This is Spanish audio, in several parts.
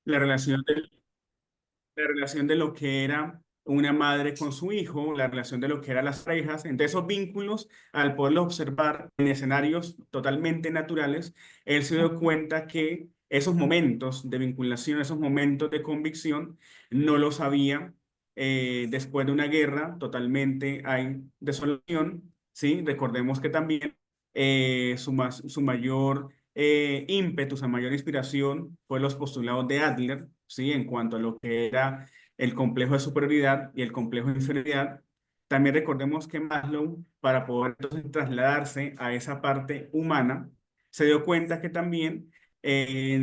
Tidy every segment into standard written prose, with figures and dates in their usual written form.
la relación del la relación de lo que era una madre con su hijo, la relación de lo que eran las parejas. Entre esos vínculos, al poderlos observar en escenarios totalmente naturales, él se dio cuenta que esos momentos de vinculación, esos momentos de convicción, no los había después de una guerra, totalmente hay desolación, ¿sí? Recordemos que también su mayor ímpetu, su mayor inspiración fue los postulados de Adler, ¿sí? En cuanto a lo que era el complejo de superioridad y el complejo de inferioridad. También recordemos que Maslow, para poder entonces trasladarse a esa parte humana, se dio cuenta que también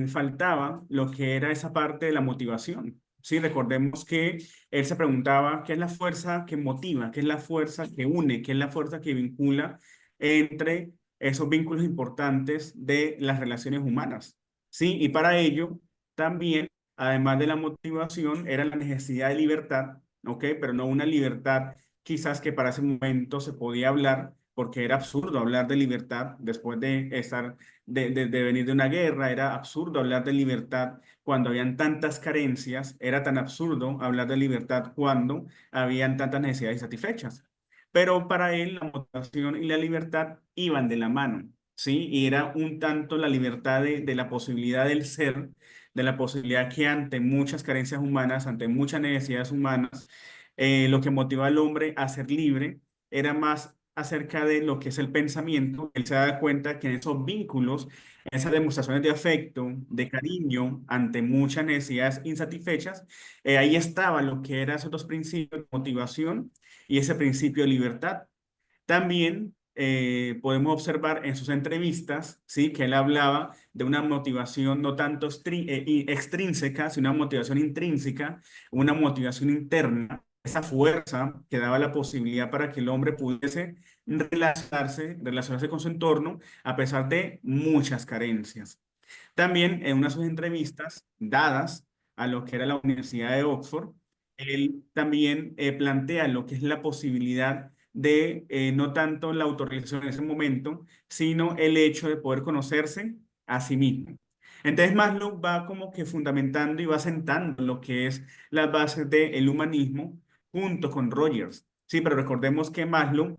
faltaba lo que era esa parte de la motivación. Sí, recordemos que él se preguntaba qué es la fuerza que motiva, qué es la fuerza que une, qué es la fuerza que vincula entre esos vínculos importantes de las relaciones humanas. Sí, y para ello también, además de la motivación, era la necesidad de libertad, ¿ok? Pero no una libertad quizás que para ese momento se podía hablar, porque era absurdo hablar de libertad después de estar, de venir de una guerra, era absurdo hablar de libertad cuando habían tantas carencias, era tan absurdo hablar de libertad cuando habían tantas necesidades insatisfechas. Pero para él la motivación y la libertad iban de la mano, ¿sí? Y era un tanto la libertad de la posibilidad del ser, de la posibilidad que ante muchas carencias humanas, ante muchas necesidades humanas, lo que motiva al hombre a ser libre era más acerca de lo que es el pensamiento. Él se da cuenta que en esos vínculos, en esas demostraciones de afecto, de cariño, ante muchas necesidades insatisfechas, ahí estaba lo que eran esos dos principios de motivación y ese principio de libertad. También podemos observar en sus entrevistas, ¿sí? Que él hablaba de una motivación no tanto extrínseca, sino una motivación intrínseca, una motivación interna, esa fuerza que daba la posibilidad para que el hombre pudiese relacionarse con su entorno a pesar de muchas carencias. También en una de sus entrevistas dadas a lo que era la Universidad de Oxford, él también plantea lo que es la posibilidad de no tanto la autorrealización en ese momento, sino el hecho de poder conocerse a sí mismo. Entonces Maslow va como que fundamentando y va sentando lo que es las bases del humanismo junto con Rogers. Sí, pero recordemos que Maslow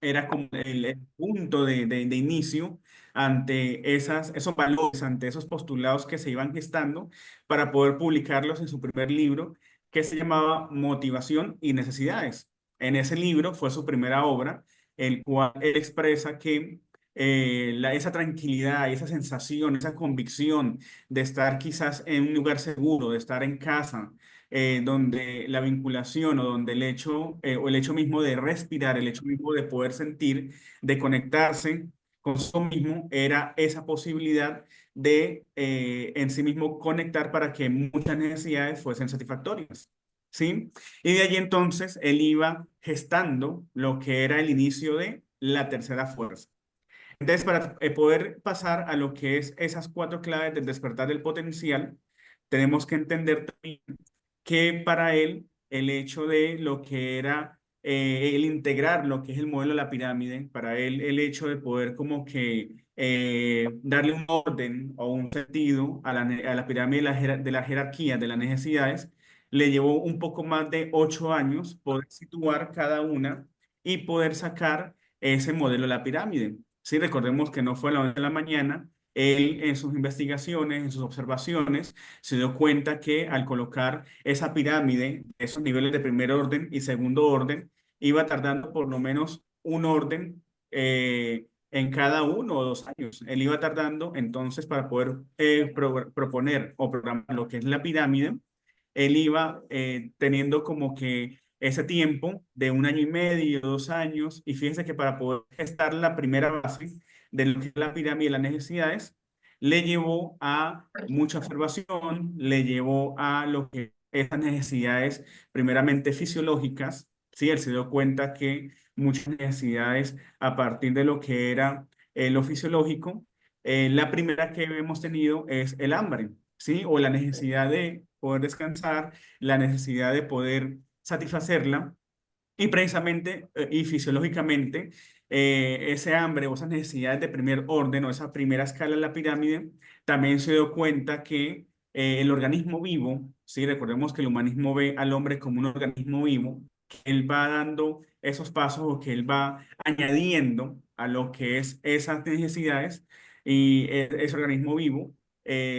era como el punto de inicio ante esos valores, ante esos postulados que se iban gestando para poder publicarlos en su primer libro que se llamaba Motivación y Necesidades. En ese libro fue su primera obra, el cual él expresa que esa tranquilidad, esa sensación, esa convicción de estar quizás en un lugar seguro, de estar en casa, donde la vinculación o donde o el hecho mismo de respirar, el hecho mismo de poder sentir, de conectarse con sí mismo, era esa posibilidad de en sí mismo conectar para que muchas necesidades fuesen satisfactorias. ¿Sí? Y de allí entonces él iba gestando lo que era el inicio de la tercera fuerza. Entonces, para poder pasar a lo que es esas cuatro claves del despertar del potencial, tenemos que entender también que para él el hecho de lo que era el integrar lo que es el modelo de la pirámide, para él el hecho de poder como que darle un orden o un sentido a a la pirámide de la jerarquía de las necesidades, le llevó un poco más de 8 años poder situar cada una y poder sacar ese modelo de la pirámide. Sí, recordemos que no fue a la 1 de la mañana. Él en sus investigaciones, en sus observaciones, se dio cuenta que al colocar esa pirámide, esos niveles de primer orden y segundo orden, iba tardando por lo menos un orden en cada 1 o 2 años. Él iba tardando entonces para poder proponer o programar lo que es la pirámide, él iba teniendo como que ese tiempo de 1 año y medio, 2 años, y fíjense que para poder gestar la primera base de lo que es la pirámide de las necesidades, le llevó a mucha observación, le llevó a lo que esas necesidades primeramente fisiológicas, ¿sí? Él se dio cuenta que muchas necesidades a partir de lo que era lo fisiológico, la primera que hemos tenido es el hambre, ¿sí? O la necesidad de poder descansar, la necesidad de poder satisfacerla y precisamente y fisiológicamente, ese hambre o esas necesidades de primer orden o esa primera escala de la pirámide, también se dio cuenta que el organismo vivo, ¿sí? Recordemos que el humanismo ve al hombre como un organismo vivo, que él va dando esos pasos o que él va añadiendo a lo que es esas necesidades y ese organismo vivo.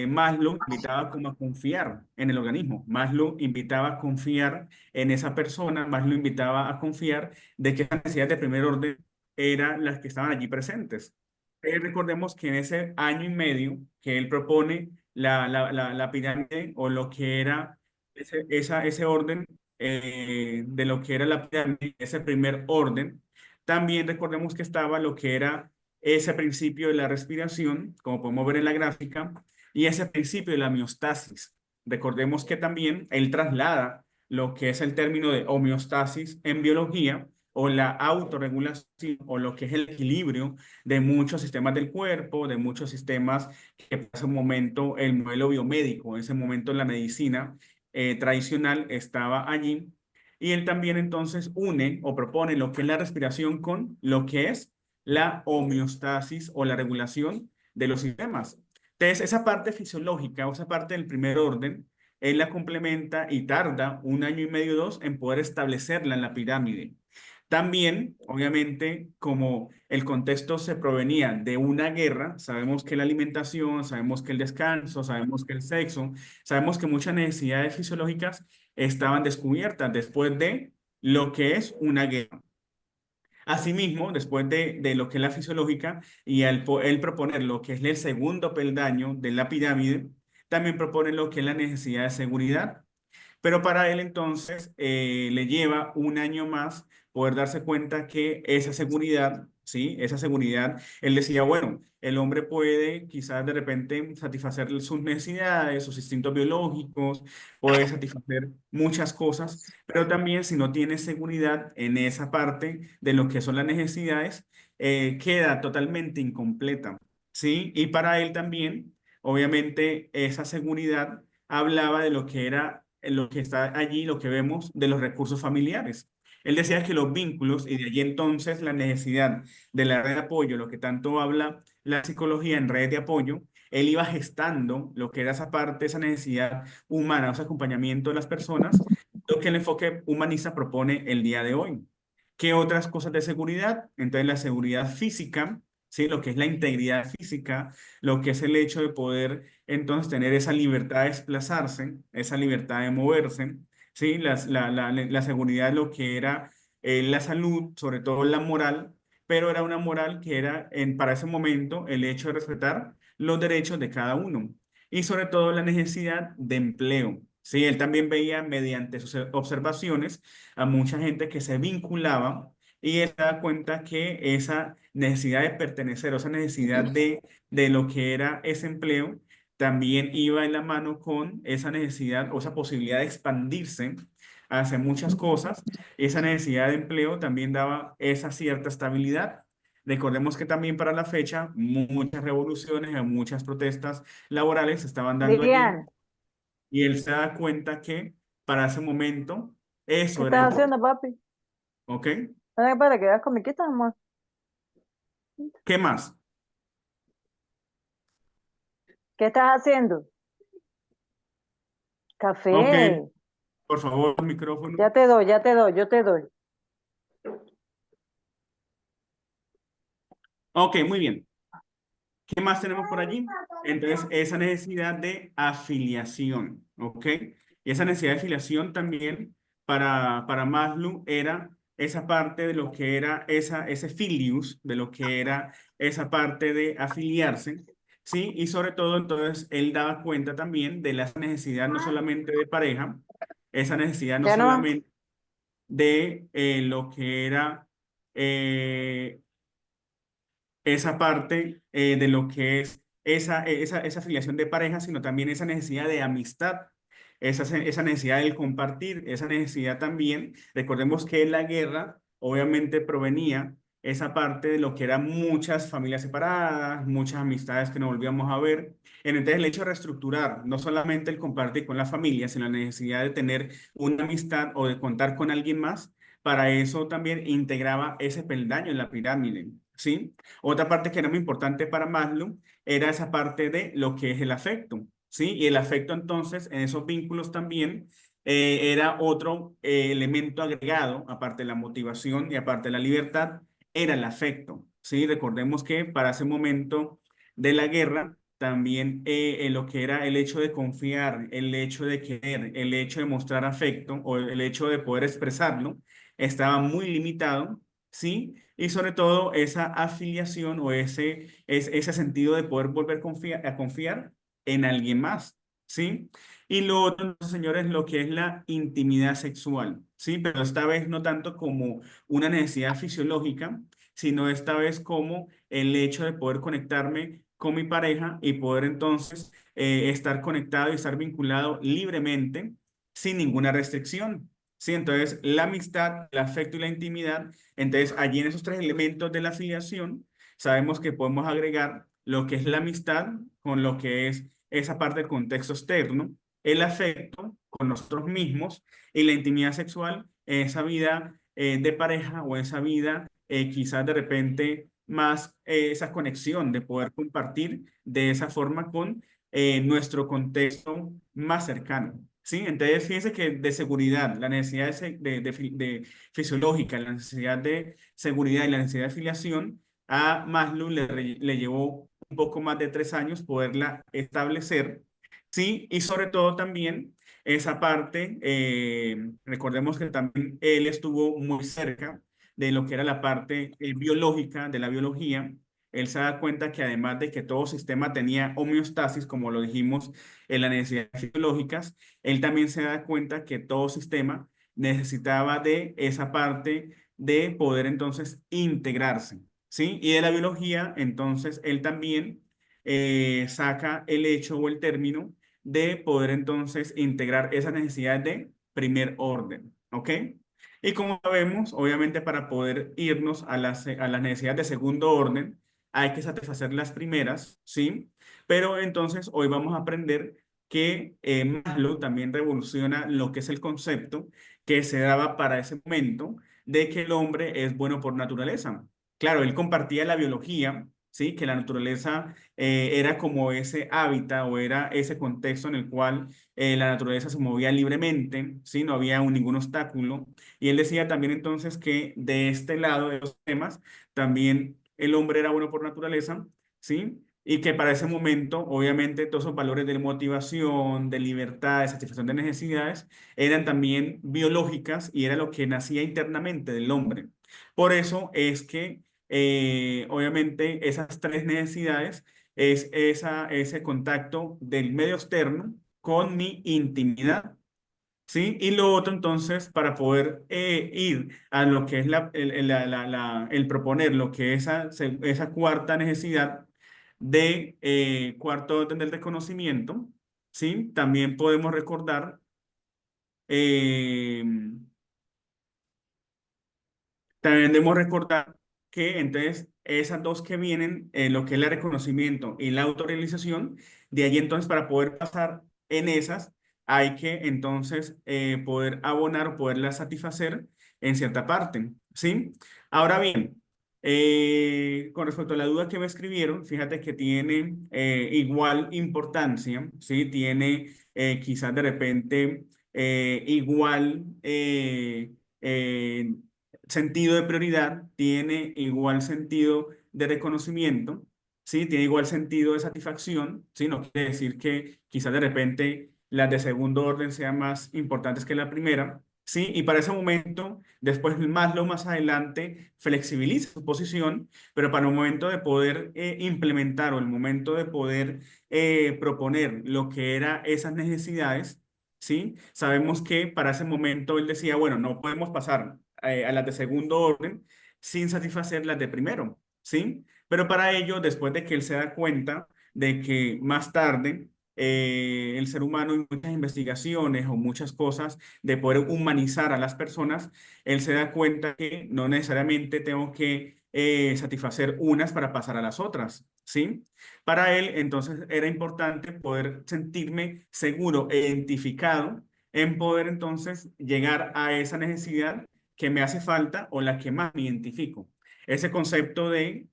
Maslow invitaba como a confiar en el organismo, Maslow invitaba a confiar en esa persona, Maslow invitaba a confiar de que esas necesidades de primer orden eran las que estaban allí presentes. Recordemos que en ese año y medio que él propone la pirámide o lo que era ese orden de lo que era la pirámide, ese primer orden, también recordemos que estaba lo que era ese principio de la respiración, como podemos ver en la gráfica, y ese principio de la homeostasis. Recordemos que también él traslada lo que es el término de homeostasis en biología o la autorregulación o lo que es el equilibrio de muchos sistemas del cuerpo, de muchos sistemas que en ese momento el modelo biomédico, en ese momento la medicina tradicional estaba allí. Y él también entonces une o propone lo que es la respiración con lo que es la homeostasis o la regulación de los sistemas. Entonces, esa parte fisiológica o esa parte del primer orden, él la complementa y tarda un año y medio, dos, en poder establecerla en la pirámide. También, obviamente, como el contexto se provenía de una guerra, sabemos que la alimentación, sabemos que el descanso, sabemos que el sexo, sabemos que muchas necesidades fisiológicas estaban descubiertas después de lo que es una guerra. Asimismo, después de lo que es la fisiológica y él proponer lo que es el segundo peldaño de la pirámide, también propone lo que es la necesidad de seguridad. Pero para él entonces le lleva un año más poder darse cuenta que esa seguridad, ¿sí? Esa seguridad, él decía, bueno, el hombre puede quizás de repente satisfacer sus necesidades, sus instintos biológicos, puede satisfacer muchas cosas, pero también si no tiene seguridad en esa parte de lo que son las necesidades, queda totalmente incompleta, ¿sí? Y para él también, obviamente, esa seguridad hablaba de lo que era lo que está allí, lo que vemos de los recursos familiares. Él decía que los vínculos, y de allí entonces la necesidad de la red de apoyo, lo que tanto habla la psicología en red de apoyo, él iba gestando lo que era esa parte, esa necesidad humana, ese acompañamiento de las personas, lo que el enfoque humanista propone el día de hoy. ¿Qué otras cosas de seguridad? Entonces la seguridad física, ¿sí? Lo que es la integridad física, lo que es el hecho de poder entonces tener esa libertad de desplazarse, esa libertad de moverse, ¿sí? La seguridad, lo que era la salud, sobre todo la moral, pero era una moral que era para ese momento el hecho de respetar los derechos de cada uno y sobre todo la necesidad de empleo. Sí, él también veía mediante sus observaciones a mucha gente que se vinculaba y él se da cuenta que esa necesidad de pertenecer o esa necesidad de lo que era ese empleo también iba en la mano con esa necesidad o esa posibilidad de expandirse a hacer muchas cosas. Esa necesidad de empleo también daba esa cierta estabilidad. Recordemos que también para la fecha muchas revoluciones, muchas protestas laborales se estaban dando allí Lilian, y él se da cuenta que para ese momento ¿qué eso era estás importante. haciendo, papi? ¿Ok? Ven para que veas comiquitas, amor. ¿Qué más? ¿Qué estás haciendo? Ok, Café. por favor, el micrófono. Ya te doy, ya te doy, yo te doy. Ok, muy bien. ¿Qué más tenemos por allí? Entonces, esa necesidad de afiliación, ¿ok? Y esa necesidad de afiliación también para Maslow era esa parte de lo que era ese filius, de lo que era esa parte de afiliarse, ¿sí? Y sobre todo, entonces, él daba cuenta también de la necesidad no solamente de pareja, esa necesidad no ¿Qué no? solamente de lo que era esa parte de lo que es esa afiliación de pareja, sino también esa necesidad de amistad, esa necesidad del compartir, esa necesidad también, recordemos que en la guerra obviamente provenía esa parte de lo que eran muchas familias separadas, muchas amistades que no volvíamos a ver. Entonces el hecho de reestructurar no solamente el compartir con la familia, sino la necesidad de tener una amistad o de contar con alguien más, para eso también integraba ese peldaño en la pirámide, ¿sí? Otra parte que era muy importante para Maslow era esa parte de lo que es el afecto, ¿sí? Y el afecto entonces en esos vínculos también era otro elemento agregado, aparte de la motivación y aparte de la libertad, era el afecto, ¿sí? Recordemos que para ese momento de la guerra, también lo que era el hecho de confiar, el hecho de querer, el hecho de mostrar afecto o el hecho de poder expresarlo, estaba muy limitado, ¿sí? Y sobre todo esa afiliación o ese sentido de poder volver a confiar en alguien más, ¿sí? Y lo otro, entonces, señores, lo que es la intimidad sexual, ¿sí? Pero esta vez no tanto como una necesidad fisiológica, sino esta vez como el hecho de poder conectarme con mi pareja y poder entonces estar conectado y estar vinculado libremente sin ninguna restricción. Sí, entonces la amistad, el afecto y la intimidad, entonces allí en esos tres elementos de la afiliación, sabemos que podemos agregar lo que es la amistad con lo que es esa parte del contexto externo, el afecto con nosotros mismos y la intimidad sexual, esa vida de pareja o esa vida quizás de repente más esa conexión de poder compartir de esa forma con nuestro contexto más cercano. Sí, entonces fíjense que de seguridad, la necesidad de fisiológica, la necesidad de seguridad y la necesidad de afiliación, a Maslow le llevó un poco más de 3 años poderla establecer, ¿sí? Y sobre todo también esa parte, recordemos que también él estuvo muy cerca de lo que era la parte biológica, de la biología. Él se da cuenta que además de que todo sistema tenía homeostasis, como lo dijimos en las necesidades fisiológicas, él también se da cuenta que todo sistema necesitaba de esa parte de poder entonces integrarse, ¿sí? Y de la biología, entonces, él también saca el hecho o el término de poder entonces integrar esas necesidades de primer orden, ¿ok? Y como sabemos, obviamente para poder irnos a las necesidades de segundo orden, hay que satisfacer las primeras, ¿sí? Pero entonces hoy vamos a aprender que Maslow también revoluciona lo que es el concepto que se daba para ese momento de que el hombre es bueno por naturaleza. Claro, él compartía la biología, ¿sí? Que la naturaleza era como ese hábitat o era ese contexto en el cual la naturaleza se movía libremente, ¿sí? No había ningún obstáculo. Y él decía también entonces que de este lado de los temas, también el hombre era bueno por naturaleza, ¿sí? Y que para ese momento, obviamente, todos esos valores de motivación, de libertad, de satisfacción de necesidades, eran también biológicas y era lo que nacía internamente del hombre. Por eso es que, obviamente, esas tres necesidades es ese contacto del medio externo con mi intimidad. ¿Sí? Y lo otro, entonces, para poder ir a lo que es el proponer lo que es esa cuarta necesidad de cuarto orden del reconocimiento, ¿sí? También podemos recordar eh, también debemos recordar que entonces esas dos que vienen, lo que es el reconocimiento y la autorrealización, de allí entonces para poder pasar en esas, hay que entonces poder abonar o poderlas satisfacer en cierta parte, ¿sí? Ahora bien, con respecto a la duda que me escribieron, fíjate que tiene igual importancia, ¿sí? Tiene quizás de repente igual... sentido de prioridad, tiene igual sentido de reconocimiento, ¿sí? Tiene igual sentido de satisfacción, ¿sí? No quiere decir que quizás de repente las de segundo orden sean más importantes que la primera, ¿sí? Y para ese momento, después Maslow más adelante flexibiliza su posición, pero para un momento de poder implementar o el momento de poder proponer lo que era esas necesidades, ¿sí? Sabemos que para ese momento él decía, bueno, no podemos pasar a las de segundo orden sin satisfacer las de primero, ¿sí? Pero para ello, después de que él se da cuenta de que más tarde el ser humano en muchas investigaciones o muchas cosas de poder humanizar a las personas, él se da cuenta que no necesariamente tengo que satisfacer unas para pasar a las otras, ¿sí? Para él, entonces, era importante poder sentirme seguro e identificado en poder entonces llegar a esa necesidad que me hace falta o la que más me identifico. ese concepto de,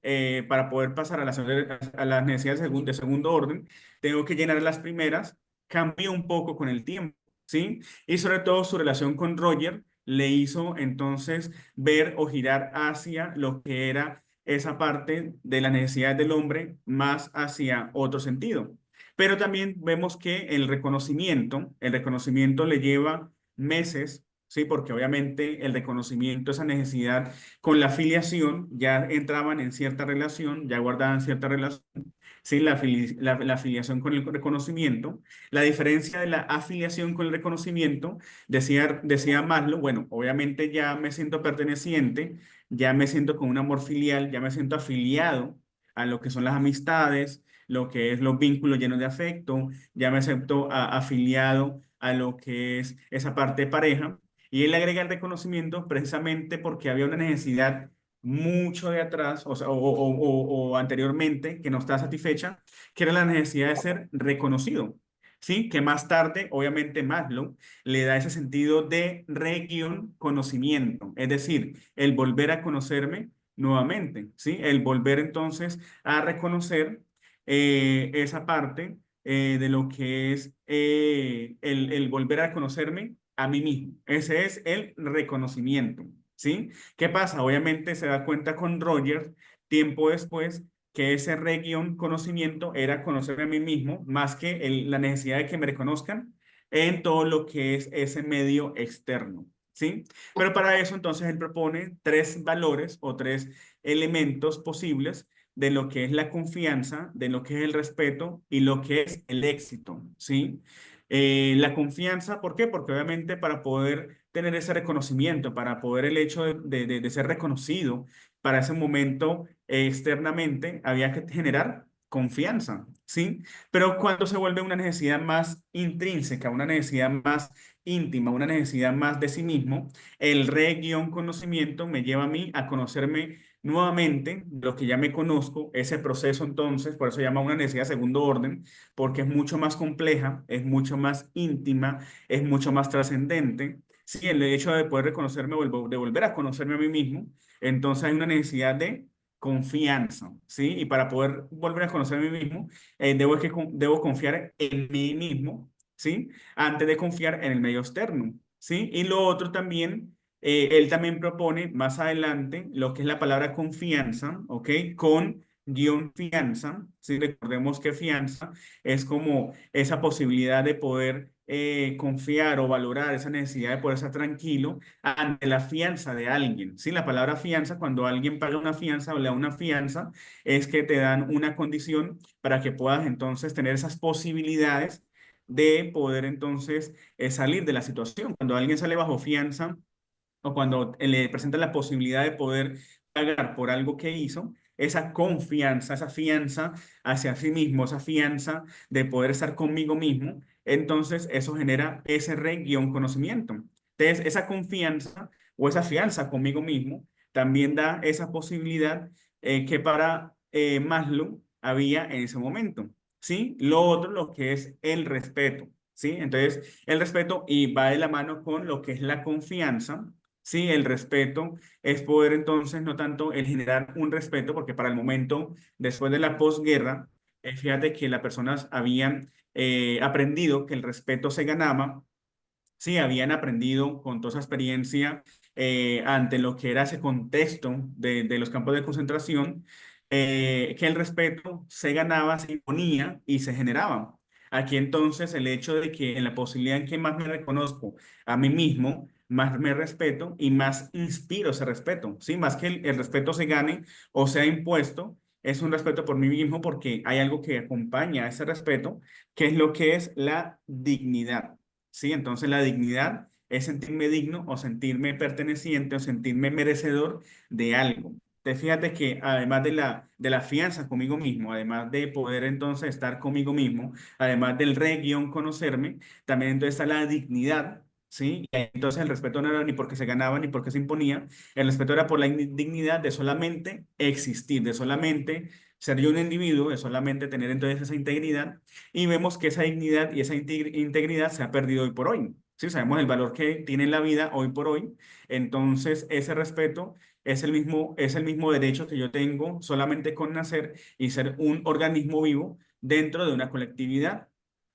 para poder pasar a las necesidades de segundo orden, tengo que llenar las primeras, cambió un poco con el tiempo, ¿sí? Y sobre todo su relación con Roger le hizo entonces ver o girar hacia lo que era esa parte de las necesidades del hombre más hacia otro sentido. Pero también vemos que el reconocimiento le lleva meses, ¿sí? Porque obviamente el reconocimiento, esa necesidad con la afiliación, ya entraban en cierta relación, ya guardaban cierta relación, ¿sí? La afiliación con el reconocimiento. La diferencia de la afiliación con el reconocimiento, decía Maslow, bueno, obviamente ya me siento perteneciente, ya me siento con un amor filial, ya me siento afiliado a lo que son las amistades, lo que es los vínculos llenos de afecto, ya me siento afiliado a lo que es esa parte de pareja. Y él agrega el reconocimiento precisamente porque había una necesidad mucho de atrás, o sea, o anteriormente, que no está satisfecha, que era la necesidad de ser reconocido. Sí, que más tarde, obviamente, Maslow le da ese sentido de conocimiento, es decir, el volver a conocerme nuevamente, ¿sí? El volver entonces a reconocer esa parte de lo que es el volver a conocerme a mí mismo. Ese es el reconocimiento, ¿sí? ¿Qué pasa? Obviamente se da cuenta con Roger tiempo después que ese conocimiento era conocerme a mí mismo más que la necesidad de que me reconozcan en todo lo que es ese medio externo, ¿sí? Pero para eso entonces él propone tres valores o tres elementos posibles de lo que es la confianza, de lo que es el respeto y lo que es el éxito, ¿sí? La confianza, ¿por qué? Porque obviamente para poder tener ese reconocimiento, para poder el hecho de ser reconocido para ese momento externamente, había que generar confianza, ¿sí? Pero cuando se vuelve una necesidad más intrínseca, una necesidad más íntima, una necesidad más de sí mismo, el conocimiento me lleva a mí a conocerme nuevamente, lo que ya me conozco, ese proceso entonces, por eso se llama una necesidad de segundo orden, porque es mucho más compleja, es mucho más íntima, es mucho más trascendente. Sí, el hecho de poder reconocerme, de volver a conocerme a mí mismo, entonces hay una necesidad de confianza, ¿sí? Y para poder volver a conocerme a mí mismo, debo confiar en mí mismo, ¿sí? Antes de confiar en el medio externo, ¿sí? Y lo otro también, él también propone más adelante lo que es la palabra confianza, ¿ok? Con guión fianza, ¿sí? Recordemos que fianza es como esa posibilidad de poder confiar o valorar esa necesidad de poder estar tranquilo ante la fianza de alguien, ¿sí? La palabra fianza, cuando alguien paga una fianza o le da una fianza, es que te dan una condición para que puedas entonces tener esas posibilidades de poder entonces salir de la situación. Cuando alguien sale bajo fianza o cuando le presentan la posibilidad de poder pagar por algo que hizo, esa confianza, esa fianza hacia sí mismo, esa fianza de poder estar conmigo mismo, entonces eso genera ese conocimiento. Entonces, esa confianza o esa fianza conmigo mismo también da esa posibilidad que para Maslow había en ese momento, ¿sí? Lo otro, lo que es el respeto, ¿sí? Entonces, el respeto y va de la mano con lo que es la confianza. Sí, el respeto es poder entonces no tanto el generar un respeto, porque para el momento, después de la posguerra, fíjate que las personas habían aprendido que el respeto se ganaba, sí, habían aprendido con toda esa experiencia ante lo que era ese contexto de los campos de concentración, que el respeto se ganaba, se imponía y se generaba. Aquí entonces el hecho de que en la posibilidad en que más me reconozco a mí mismo, más me respeto y más inspiro ese respeto, ¿sí? Más que el respeto se gane o sea impuesto, es un respeto por mí mismo porque hay algo que acompaña a ese respeto, que es lo que es la dignidad. ¿Sí? Entonces la dignidad es sentirme digno o sentirme perteneciente o sentirme merecedor de algo. Te fíjate que además de la fianza conmigo mismo, además de poder entonces estar conmigo mismo, además del conocerme, también entonces está la dignidad, ¿sí? Y entonces el respeto no era ni porque se ganaba ni porque se imponía, el respeto era por la dignidad de solamente existir, de solamente ser yo un individuo, de solamente tener entonces esa integridad y vemos que esa dignidad y esa integridad se ha perdido hoy por hoy. Sí, sabemos el valor que tiene la vida hoy por hoy. Entonces, ese respeto es el mismo derecho que yo tengo solamente con nacer y ser un organismo vivo dentro de una colectividad.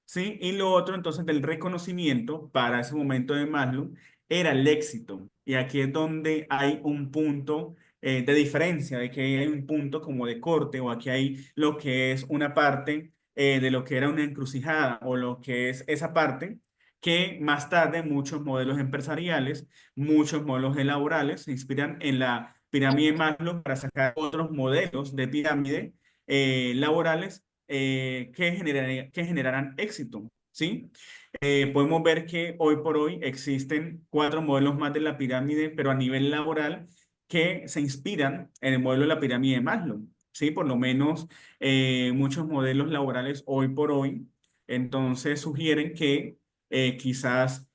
¿Sí? Y lo otro entonces del reconocimiento para ese momento de Maslow era el éxito. Y aquí es donde hay un punto de diferencia, de que hay un punto como de corte, o aquí hay lo que es una parte de lo que era una encrucijada, o lo que es esa parte que más tarde muchos modelos empresariales, muchos modelos laborales se inspiran en la pirámide de Maslow para sacar otros modelos de pirámide laborales que generarán éxito, ¿sí? Podemos ver que hoy por hoy existen cuatro modelos más de la pirámide, pero a nivel laboral, que se inspiran en el modelo de la pirámide de Maslow, ¿sí? Por lo menos muchos modelos laborales hoy por hoy, entonces sugieren que quizás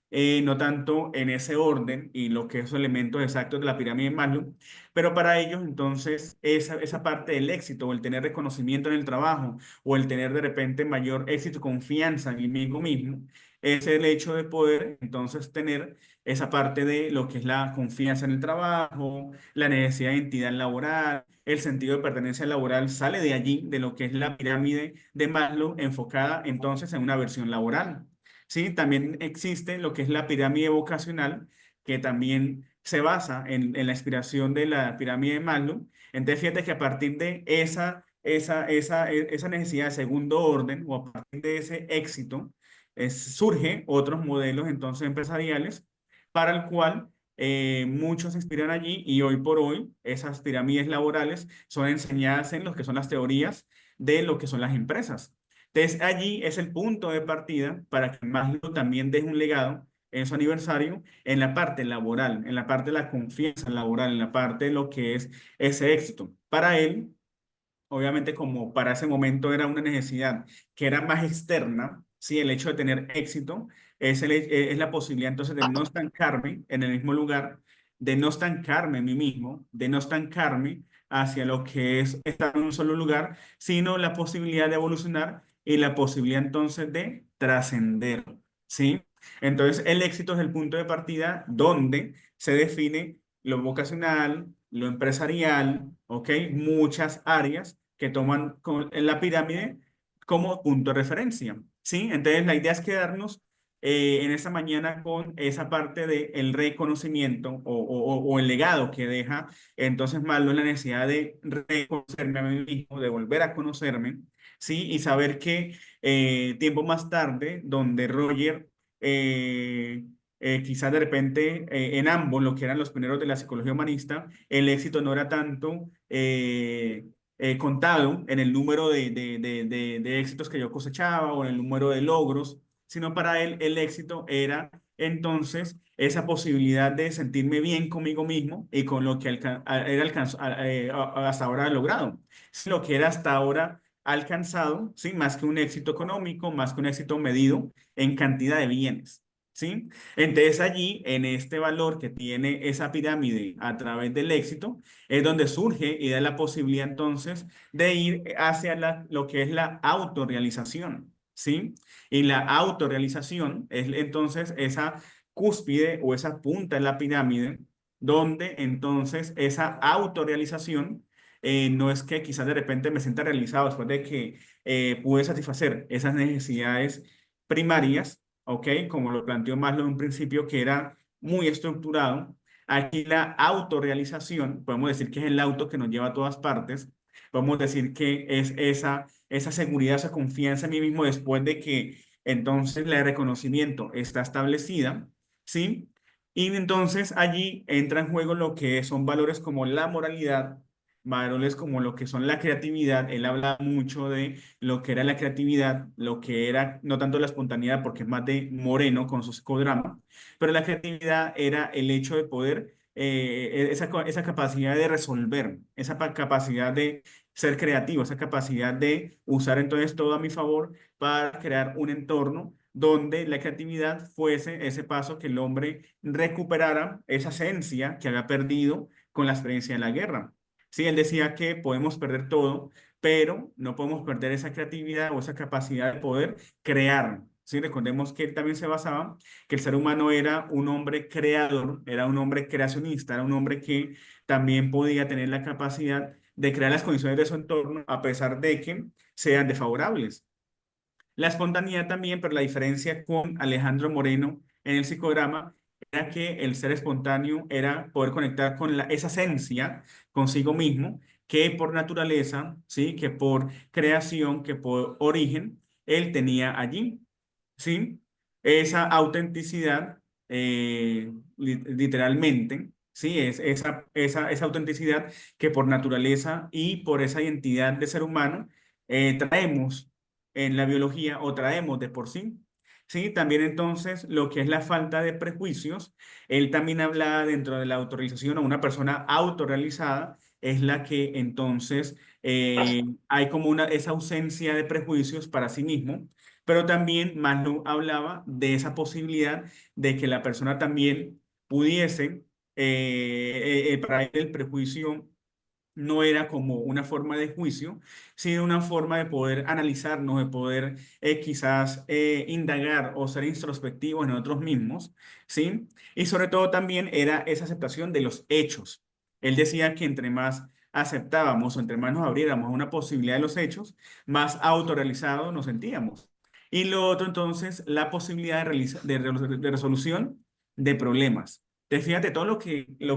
no tanto en ese orden y lo que esos elementos exactos de la pirámide de Maslow, pero para ellos entonces esa parte del éxito o el tener reconocimiento en el trabajo o el tener de repente mayor éxito, confianza en mí mismo, es el hecho de poder entonces tener esa parte de lo que es la confianza en el trabajo, la necesidad de identidad laboral, el sentido de pertenencia laboral sale de allí, de lo que es la pirámide de Maslow enfocada entonces en una versión laboral. Sí, también existe lo que es la pirámide vocacional, que también se basa en la inspiración de la pirámide de Maslow. Entonces, fíjate que a partir de esa necesidad de segundo orden o a partir de ese éxito, surge otros modelos entonces empresariales para el cual muchos se inspiran allí y hoy por hoy esas pirámides laborales son enseñadas en lo que son las teorías de lo que son las empresas. Entonces, allí es el punto de partida para que Maslow también deje un legado en su aniversario en la parte laboral, en la parte de la confianza laboral, en la parte de lo que es ese éxito. Para él, obviamente como para ese momento era una necesidad que era más externa, sí, el hecho de tener éxito es la posibilidad entonces de no estancarme en el mismo lugar, de no estancarme en mí mismo, de no estancarme hacia lo que es estar en un solo lugar, sino la posibilidad de evolucionar y la posibilidad entonces de trascender, ¿sí? Entonces el éxito es el punto de partida donde se define lo vocacional, lo empresarial, ¿ok? Muchas áreas que toman en la pirámide como punto de referencia, ¿sí? Entonces, la idea es quedarnos en esta mañana con esa parte del reconocimiento o el legado que deja entonces Maslow en la necesidad de reconocerme a mí mismo, de volver a conocerme, ¿sí? Y saber que tiempo más tarde, donde Roger quizás de repente en ambos, lo que eran los pioneros de la psicología humanista, el éxito no era tanto contado en el número de éxitos que yo cosechaba o en el número de logros, sino para él el éxito era entonces esa posibilidad de sentirme bien conmigo mismo y con lo que hasta ahora he logrado. Lo que era hasta ahora alcanzado, ¿sí? Más que un éxito económico, más que un éxito medido en cantidad de bienes. ¿Sí? Entonces allí, en este valor que tiene esa pirámide a través del éxito, es donde surge y da la posibilidad entonces de ir hacia lo que es la autorrealización, ¿sí? Y la autorrealización es entonces esa cúspide o esa punta en la pirámide, donde entonces esa autorrealización no es que quizás de repente me sienta realizado después de que pude satisfacer esas necesidades primarias, ¿ok? Como lo planteó Maslow en un principio, que era muy estructurado. Aquí la autorrealización, podemos decir que es el auto que nos lleva a todas partes. Podemos decir que es esa seguridad, esa confianza en mí mismo después de que entonces la de reconocimiento está establecida, ¿sí? Y entonces allí entra en juego lo que son valores como la moralidad, valores como lo que son la creatividad. Él habla mucho de lo que era la creatividad, lo que era no tanto la espontaneidad, porque es más de Moreno con su psicodrama, pero la creatividad era el hecho de poder, esa capacidad de resolver, esa capacidad de ser creativo, esa capacidad de usar entonces todo a mi favor para crear un entorno donde la creatividad fuese ese paso que el hombre recuperara esa esencia que había perdido con la experiencia de la guerra. Sí, él decía que podemos perder todo, pero no podemos perder esa creatividad o esa capacidad de poder crear. ¿sí? Recordemos que él también se basaba que el ser humano era un hombre creador, era un hombre creacionista, era un hombre que también podía tener la capacidad de crear las condiciones de su entorno a pesar de que sean desfavorables. La espontaneidad también, pero la diferencia con Alejandro Moreno en el psicodrama era que el ser espontáneo era poder conectar con esa esencia consigo mismo, que por naturaleza, ¿sí? Que por creación, que por origen, él tenía allí, ¿sí? Esa autenticidad, literalmente, ¿sí? Es esa autenticidad que por naturaleza y por esa identidad de ser humano traemos en la biología o traemos de por sí. Sí, también entonces lo que es la falta de prejuicios, él también habla dentro de la autorrealización o una persona autorrealizada es la que entonces hay como esa ausencia de prejuicios para sí mismo, pero también Maslow hablaba de esa posibilidad de que la persona también pudiese, para él el prejuicio no era como una forma de juicio, sino una forma de poder analizarnos, de poder quizás indagar o ser introspectivos en nosotros mismos, ¿sí? Y sobre todo también era esa aceptación de los hechos. Él decía que entre más aceptábamos o entre más nos abriéramos a una posibilidad de los hechos, más autorrealizados nos sentíamos. Y lo otro entonces, la posibilidad de resolución de problemas. Entonces, fíjate todo lo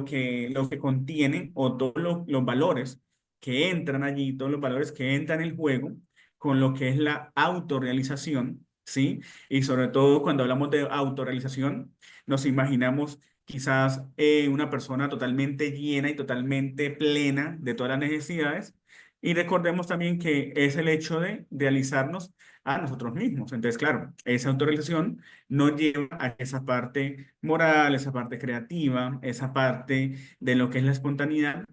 que contiene o todos los valores que entran allí, todos los valores que entran en el juego con lo que es la autorrealización, ¿sí? Y sobre todo cuando hablamos de autorrealización, nos imaginamos quizás una persona totalmente llena y totalmente plena de todas las necesidades. Y recordemos también que es el hecho de realizarnos a nosotros mismos. Entonces, claro, esa autorrealización nos lleva a esa parte moral, esa parte creativa, esa parte de lo que es la espontaneidad,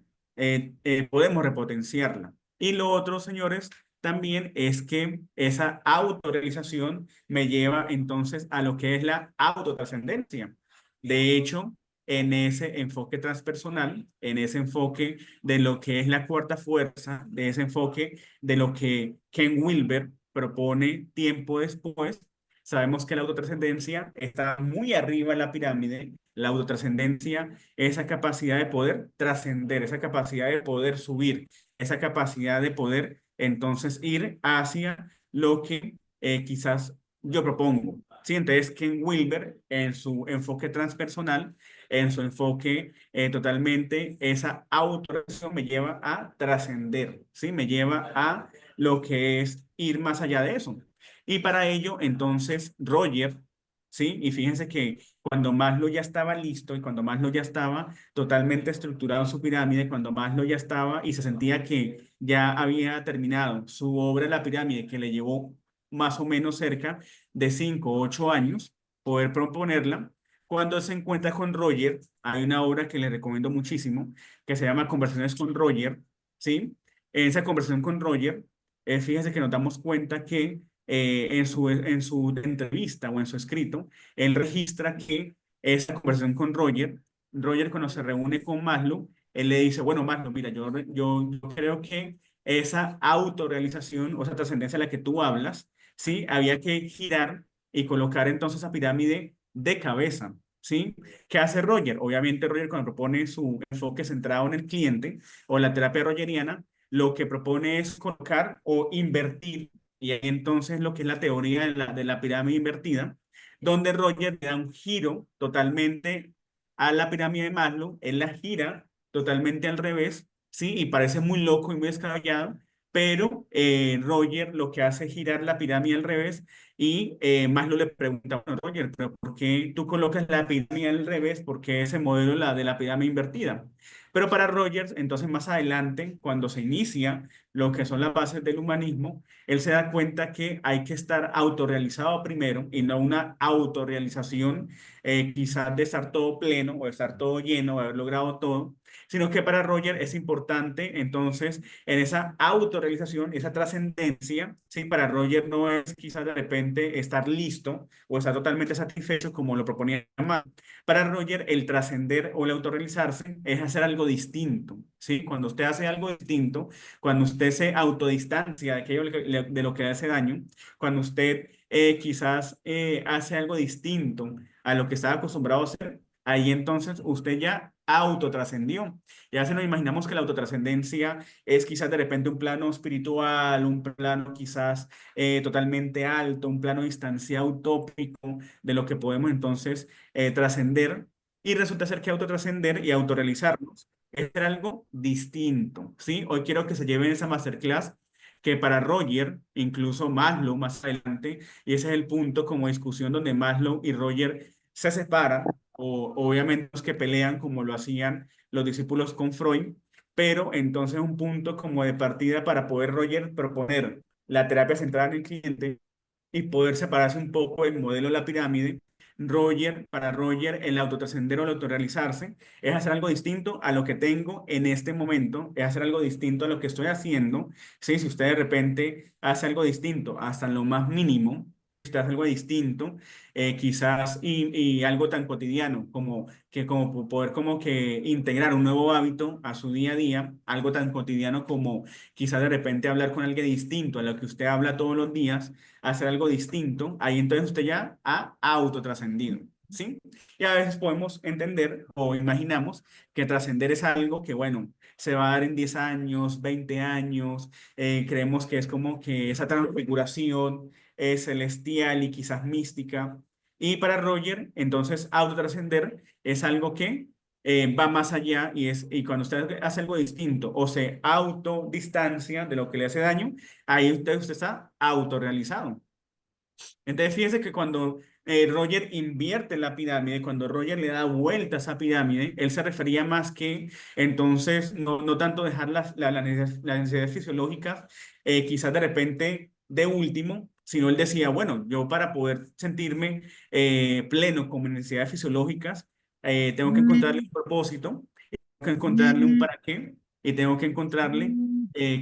podemos repotenciarla. Y lo otro, señores, también es que esa autorrealización me lleva entonces a lo que es la autotrascendencia. De hecho, en ese enfoque transpersonal, en ese enfoque de lo que es la cuarta fuerza, de ese enfoque de lo que Ken Wilber propone tiempo después, sabemos que la autotrascendencia está muy arriba en la pirámide. La autotrascendencia, esa capacidad de poder trascender, esa capacidad de poder subir, esa capacidad de poder entonces ir hacia lo que quizás yo propongo. Sí, entonces Ken Wilber en su enfoque transpersonal, en su enfoque totalmente, esa autorrealización me lleva a trascender, ¿sí? Me lleva a lo que es ir más allá de eso. Y para ello, entonces, Roger, ¿sí? Y fíjense que cuando Maslow ya estaba listo y cuando Maslow ya estaba totalmente estructurado en su pirámide, cuando Maslow ya estaba y se sentía que ya había terminado su obra, La pirámide, que le llevó más o menos cerca de 5 o 8 años poder proponerla, cuando se encuentra con Roger, hay una obra que le recomiendo muchísimo, que se llama Conversaciones con Roger, ¿sí? En esa conversación con Roger, fíjense que nos damos cuenta que en su entrevista o en su escrito, él registra que esa conversación con Roger cuando se reúne con Maslow, él le dice, bueno, Maslow, mira, yo creo que esa autorrealización o esa trascendencia de la que tú hablas, ¿sí? Había que girar y colocar entonces esa pirámide de cabeza, ¿sí? ¿Qué hace Roger? Obviamente Roger cuando propone su enfoque centrado en el cliente o la terapia rogeriana, lo que propone es colocar o invertir, y ahí entonces lo que es la teoría de la pirámide invertida, donde Roger le da un giro totalmente a la pirámide de Maslow, él la gira totalmente al revés, ¿sí? Y parece muy loco y muy descabellado, pero Roger lo que hace es girar la pirámide al revés y Maslow le pregunta, bueno, Roger, pero ¿por qué tú colocas la pirámide al revés? ¿Por qué ese modelo de la pirámide invertida? Pero para Rogers, entonces más adelante, cuando se inicia lo que son las bases del humanismo, él se da cuenta que hay que estar autorrealizado primero y no una autorrealización quizás de estar todo pleno o de estar todo lleno, de haber logrado todo, sino que para Roger es importante entonces en esa autorrealización, esa trascendencia, ¿sí? Para Roger no es quizás de repente estar listo o estar totalmente satisfecho como lo proponía Marx. Para Roger, el trascender o el autorrealizarse es hacer algo distinto, ¿sí? Cuando usted hace algo distinto, cuando usted se autodistancia de aquello de lo que le hace daño, cuando usted quizás hace algo distinto a lo que estaba acostumbrado a hacer, ahí entonces usted ya autotrascendió. Ya se nos imaginamos que la autotrascendencia es quizás de repente un plano espiritual, un plano quizás totalmente alto, un plano distanciado utópico de lo que podemos entonces trascender. Y resulta ser que autotrascender y autorrealizarnos es ser algo distinto, ¿sí? Hoy quiero que se lleven esa masterclass que para Roger, incluso Maslow más adelante, y ese es el punto como discusión donde Maslow y Roger se separan, o obviamente los que pelean como lo hacían los discípulos con Freud, pero entonces un punto como de partida para poder Roger proponer la terapia centrada en el cliente y poder separarse un poco del modelo de la pirámide. Para Roger, el autotrascender o el autorrealizarse es hacer algo distinto a lo que tengo en este momento, es hacer algo distinto a lo que estoy haciendo. ¿Sí? Si usted de repente hace algo distinto hasta en lo más mínimo, usted hace algo distinto, quizás y algo tan cotidiano como que como poder como que integrar un nuevo hábito a su día a día, algo tan cotidiano como quizás de repente hablar con alguien distinto a lo que usted habla todos los días, hacer algo distinto, ahí entonces usted ya ha autotrascendido, ¿sí? Y a veces podemos entender o imaginamos que trascender es algo que, bueno, se va a dar en 10 años, 20 años, creemos que es como que esa transfiguración celestial y quizás mística. Y para Roger, entonces, autotrascender es algo que va más allá y cuando usted hace algo distinto o se autodistancia de lo que le hace daño, ahí usted está autorrealizado. Entonces, fíjese que cuando Roger invierte en la pirámide, cuando Roger le da vuelta a esa pirámide, él se refería más que entonces no tanto dejar las necesidades fisiológicas, quizás de repente de último, sino él decía, bueno, yo para poder sentirme pleno con mis necesidades fisiológicas, tengo que encontrarle un propósito, tengo que encontrarle un para qué y tengo que encontrarle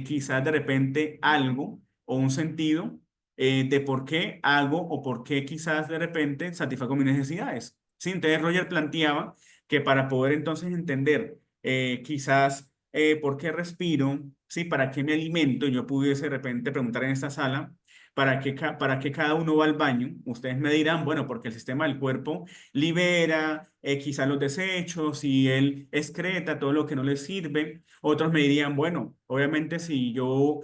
quizás de repente algo o un sentido de por qué hago o por qué quizás de repente satisfago mis necesidades. Sí, entonces Roger planteaba que para poder entonces entender quizás por qué respiro, sí, para qué me alimento, yo pudiese de repente preguntar en esta sala, para qué cada uno va al baño? Ustedes me dirán, bueno, porque el sistema del cuerpo libera quizás los desechos y él excreta todo lo que no le sirve. Otros me dirían, bueno, obviamente si yo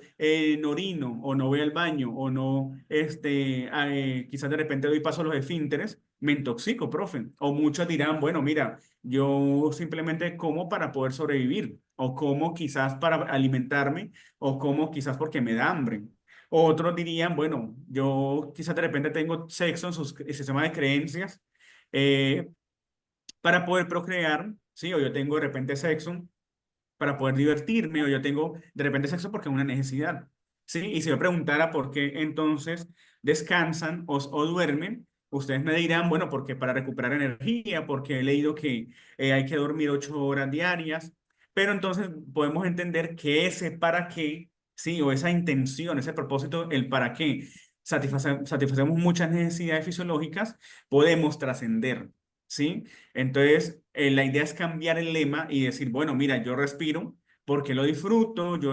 no orino o no voy al baño o no, quizás de repente doy paso a los esfínteres, me intoxico, profe. O muchos dirán, bueno, mira, yo simplemente como para poder sobrevivir o como quizás para alimentarme o como quizás porque me da hambre. Otros dirían, bueno, yo quizás de repente tengo sexo en su sistema de creencias eh, para poder procrear, ¿sí? O yo tengo de repente sexo para poder divertirme, o yo tengo de repente sexo porque es una necesidad, ¿sí? Y si yo preguntara por qué entonces descansan o duermen, ustedes me dirán, bueno, porque para recuperar energía, porque he leído que hay que dormir 8 horas diarias, pero entonces podemos entender que ese para qué, ¿sí? O esa intención, ese propósito, el para qué, satisfacemos muchas necesidades fisiológicas, podemos trascender, ¿sí? Entonces, la idea es cambiar el lema y decir, bueno, mira, yo respiro porque lo disfruto, yo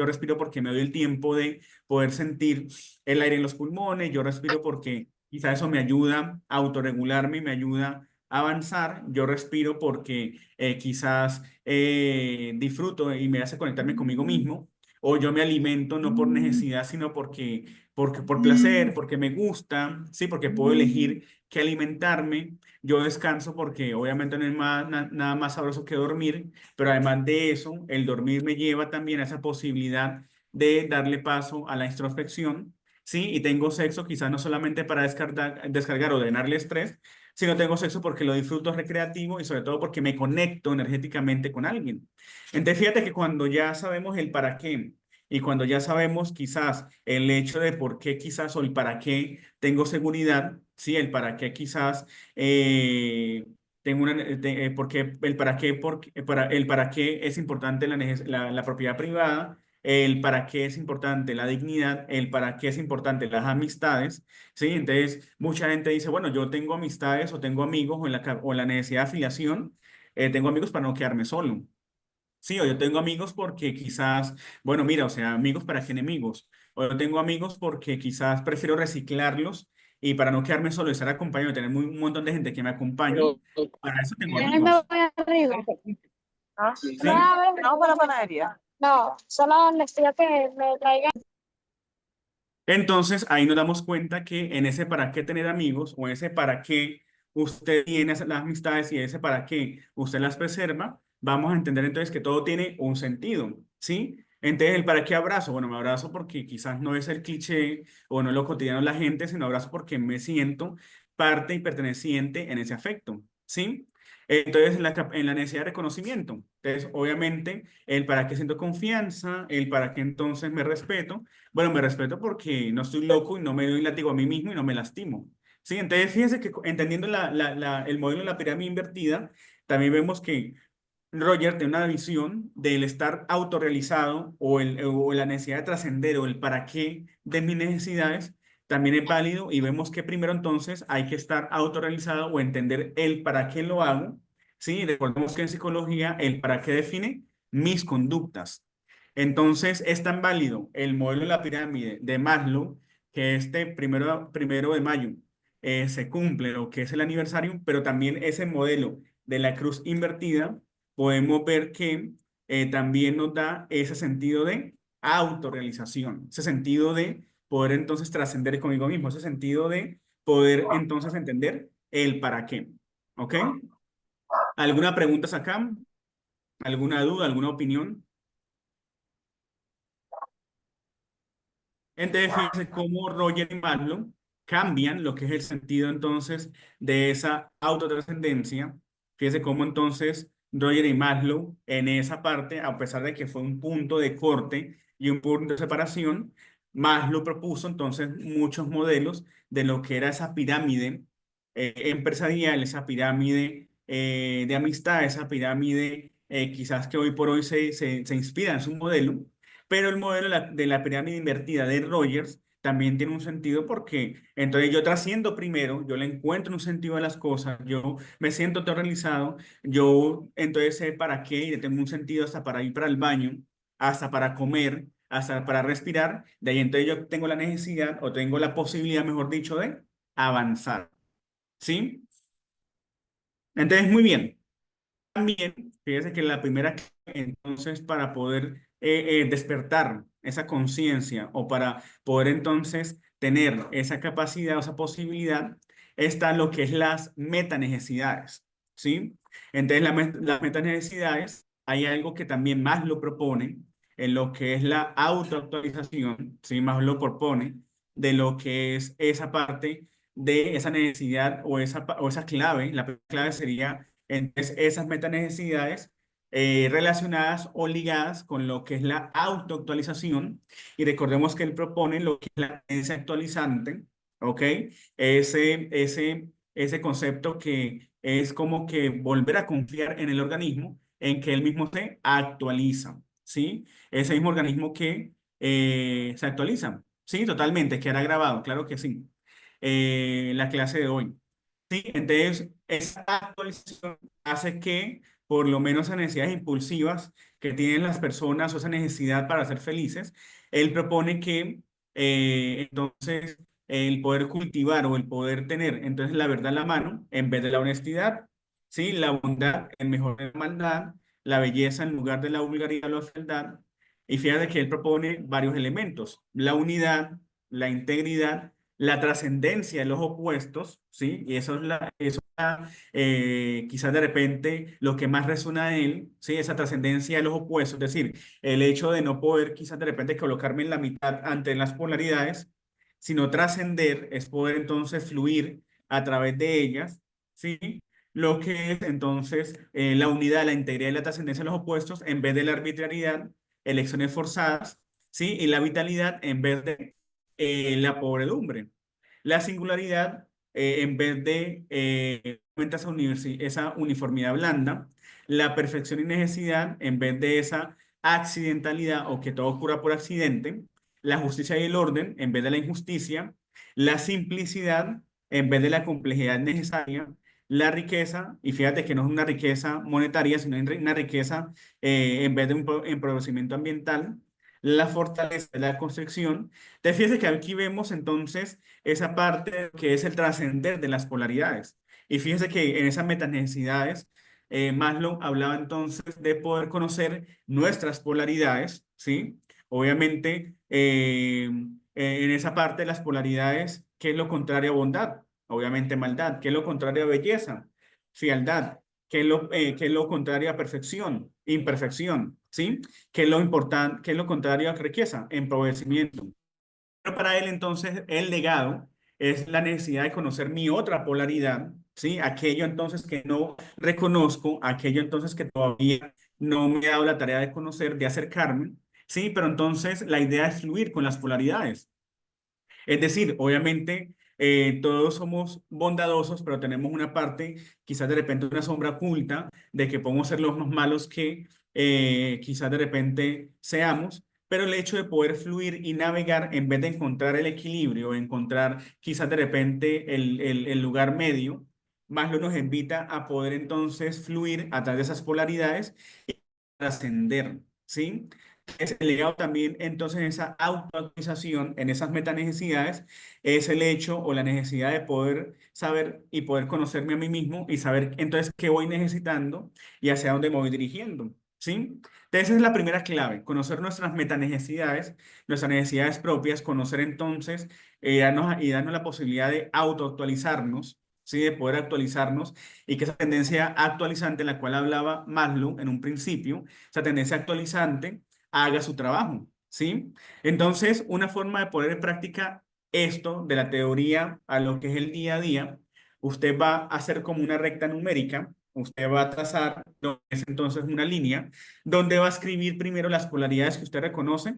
respiro porque me doy el tiempo de poder sentir el aire en los pulmones, yo respiro porque quizás eso me ayuda a autorregularme, me ayuda a avanzar, yo respiro porque quizás disfruto y me hace conectarme conmigo mismo, o yo me alimento no por necesidad, sino porque por placer, porque me gusta, sí, porque puedo elegir qué alimentarme. Yo descanso porque obviamente no hay nada más sabroso que dormir, pero además de eso, el dormir me lleva también a esa posibilidad de darle paso a la introspección, ¿sí? Y tengo sexo quizás no solamente para descargar o drenarle estrés, sino tengo sexo porque lo disfruto recreativo y sobre todo porque me conecto energéticamente con alguien. Entonces, fíjate que cuando ya sabemos el para qué y cuando ya sabemos quizás el hecho de por qué quizás o el para qué tengo seguridad, sí, el para qué quizás tengo porque el para qué, el para qué es importante la propiedad privada, el para qué es importante la dignidad, el para qué es importante las amistades, sí, entonces mucha gente dice, bueno, yo tengo amistades o tengo amigos o en la necesidad de afiliación, tengo amigos para no quedarme solo. Sí, o yo tengo amigos porque quizás, bueno, mira, o sea, amigos para qué enemigos. O yo tengo amigos porque quizás prefiero reciclarlos y para no quedarme solo y estar acompañado, tener un montón de gente que me acompañe, Pero, para eso tengo ¿tienes me amigos. voy arriba? ¿Ah? ¿Sí? No, para la panadería. No, solo necesito que me traigan. Entonces, ahí nos damos cuenta que en ese para qué tener amigos o ese para qué usted tiene las amistades y ese para qué usted las preserva, vamos a entender entonces que todo tiene un sentido, ¿sí? Entonces, el para qué abrazo, bueno, me abrazo porque quizás no es el cliché o no es lo cotidiano de la gente, sino abrazo porque me siento parte y perteneciente en ese afecto, ¿sí? Entonces, en la necesidad de reconocimiento. Entonces, obviamente, el para qué siento confianza, el para qué entonces me respeto. Bueno, me respeto porque no estoy loco y no me doy látigo a mí mismo y no me lastimo. Sí, entonces fíjense que entendiendo el modelo de la pirámide invertida, también vemos que Roger tiene una visión del estar autorrealizado o la necesidad de trascender o el para qué de mis necesidades también es válido y vemos que primero entonces hay que estar autorrealizado o entender el para qué lo hago. Sí, recordemos que en psicología el para qué define mis conductas. Entonces es tan válido el modelo de la pirámide de Maslow que este primero de mayo se cumple lo que es el aniversario, pero también ese modelo de la cruz invertida podemos ver que también nos da ese sentido de autorrealización, ese sentido de poder entonces trascender conmigo mismo, ese sentido de poder entonces entender el para qué. ¿Ok? ¿Alguna pregunta acá? ¿Alguna duda? ¿Alguna opinión? Entonces, fíjense cómo Roger y Maslow cambian lo que es el sentido entonces de esa autotrascendencia. Fíjense cómo entonces Roger y Maslow en esa parte, a pesar de que fue un punto de corte y un punto de separación, Maslow propuso entonces muchos modelos de lo que era esa pirámide empresarial, esa pirámide de amistad, esa pirámide quizás que hoy por hoy se inspira en su modelo, pero el modelo de la pirámide invertida de Rogers también tiene un sentido porque entonces yo trasciendo primero, yo le encuentro un sentido a las cosas, yo me siento todo realizado, yo entonces sé para qué y le tengo un sentido hasta para ir para el baño, hasta para comer, hasta para respirar, de ahí entonces yo tengo la necesidad o tengo la posibilidad, mejor dicho, de avanzar, ¿sí? Entonces, muy bien. También, fíjese que la primera, entonces, para poder despertar esa conciencia o para poder entonces tener esa capacidad o esa posibilidad, está lo que es las metanecesidades, ¿sí? Entonces, las metanecesidades, hay algo que también más lo propone en lo que es la autoactualización, ¿sí? Más lo propone de lo que es esa parte de esa necesidad o esa clave. La clave sería entonces, esas metanecesidades relacionadas o ligadas con lo que es la autoactualización. Y recordemos que él propone lo que es la creencia actualizante, ¿ok? Ese concepto que es como que volver a confiar en el organismo, en que él mismo se actualiza, ¿sí? Ese mismo organismo que se actualiza, ¿sí? Totalmente, quedará grabado, claro que sí. La clase de hoy. Sí, entonces esa actualización hace que por lo menos esas necesidades impulsivas que tienen las personas o esa necesidad para ser felices, él propone que entonces el poder cultivar o el poder tener entonces la verdad en la mano en vez de la honestidad, ¿sí? La bondad en mejor de la maldad, la belleza en lugar de la vulgaridad o la fealdad. Y fíjate que él propone varios elementos, la unidad, la integridad, la trascendencia de los opuestos, ¿sí? Y eso es quizás de repente lo que más resuena de él, ¿sí? Esa trascendencia de los opuestos, es decir, el hecho de no poder quizás de repente colocarme en la mitad ante las polaridades, sino trascender es poder entonces fluir a través de ellas, ¿sí? Lo que es entonces la unidad, la integridad y la trascendencia de los opuestos en vez de la arbitrariedad, elecciones forzadas, ¿sí? Y la vitalidad en vez de la pobredumbre. La singularidad, en vez de esa uniformidad blanda, la perfección y necesidad, en vez de esa accidentalidad o que todo ocurra por accidente, la justicia y el orden, en vez de la injusticia, la simplicidad, en vez de la complejidad necesaria, la riqueza, y fíjate que no es una riqueza monetaria, sino una riqueza en vez de un empobrecimiento ambiental, la fortaleza de la construcción. Te fíjate que aquí vemos entonces esa parte que es el trascender de las polaridades. Y fíjese que en esas metanecesidades, Maslow hablaba entonces de poder conocer nuestras polaridades, ¿sí? Obviamente, en esa parte de las polaridades, ¿qué es lo contrario a bondad? Obviamente maldad. ¿Qué es lo contrario a belleza? Fealdad. Qué es lo contrario a perfección? Imperfección, ¿sí? ¿Qué es lo importante? ¿Qué es lo contrario a riqueza? Empobrecimiento. Pero para él entonces el legado es la necesidad de conocer mi otra polaridad, ¿sí? Aquello entonces que no reconozco, aquello entonces que todavía no me he dado la tarea de conocer, de acercarme, ¿sí? Pero entonces la idea es fluir con las polaridades. Es decir, obviamente todos somos bondadosos, pero tenemos una parte, quizás de repente una sombra oculta, de que podemos ser los más malos que quizás de repente seamos, pero el hecho de poder fluir y navegar en vez de encontrar el equilibrio, encontrar quizás de repente el lugar medio, más lo nos invita a poder entonces fluir a través de esas polaridades y trascender, ¿sí? Es el legado también, entonces, en esa autoactualización, en esas metanecesidades, es el hecho o la necesidad de poder saber y poder conocerme a mí mismo y saber entonces qué voy necesitando y hacia dónde me voy dirigiendo, ¿sí? Entonces, esa es la primera clave, conocer nuestras metanecesidades, nuestras necesidades propias, conocer entonces y darnos la posibilidad de autoactualizarnos, ¿sí? De poder actualizarnos y que esa tendencia actualizante, en la cual hablaba Maslow en un principio, esa tendencia actualizante, haga su trabajo, ¿sí? Entonces, una forma de poner en práctica esto de la teoría a lo que es el día a día, usted va a hacer como una recta numérica, usted va a trazar es entonces una línea donde va a escribir primero las polaridades que usted reconoce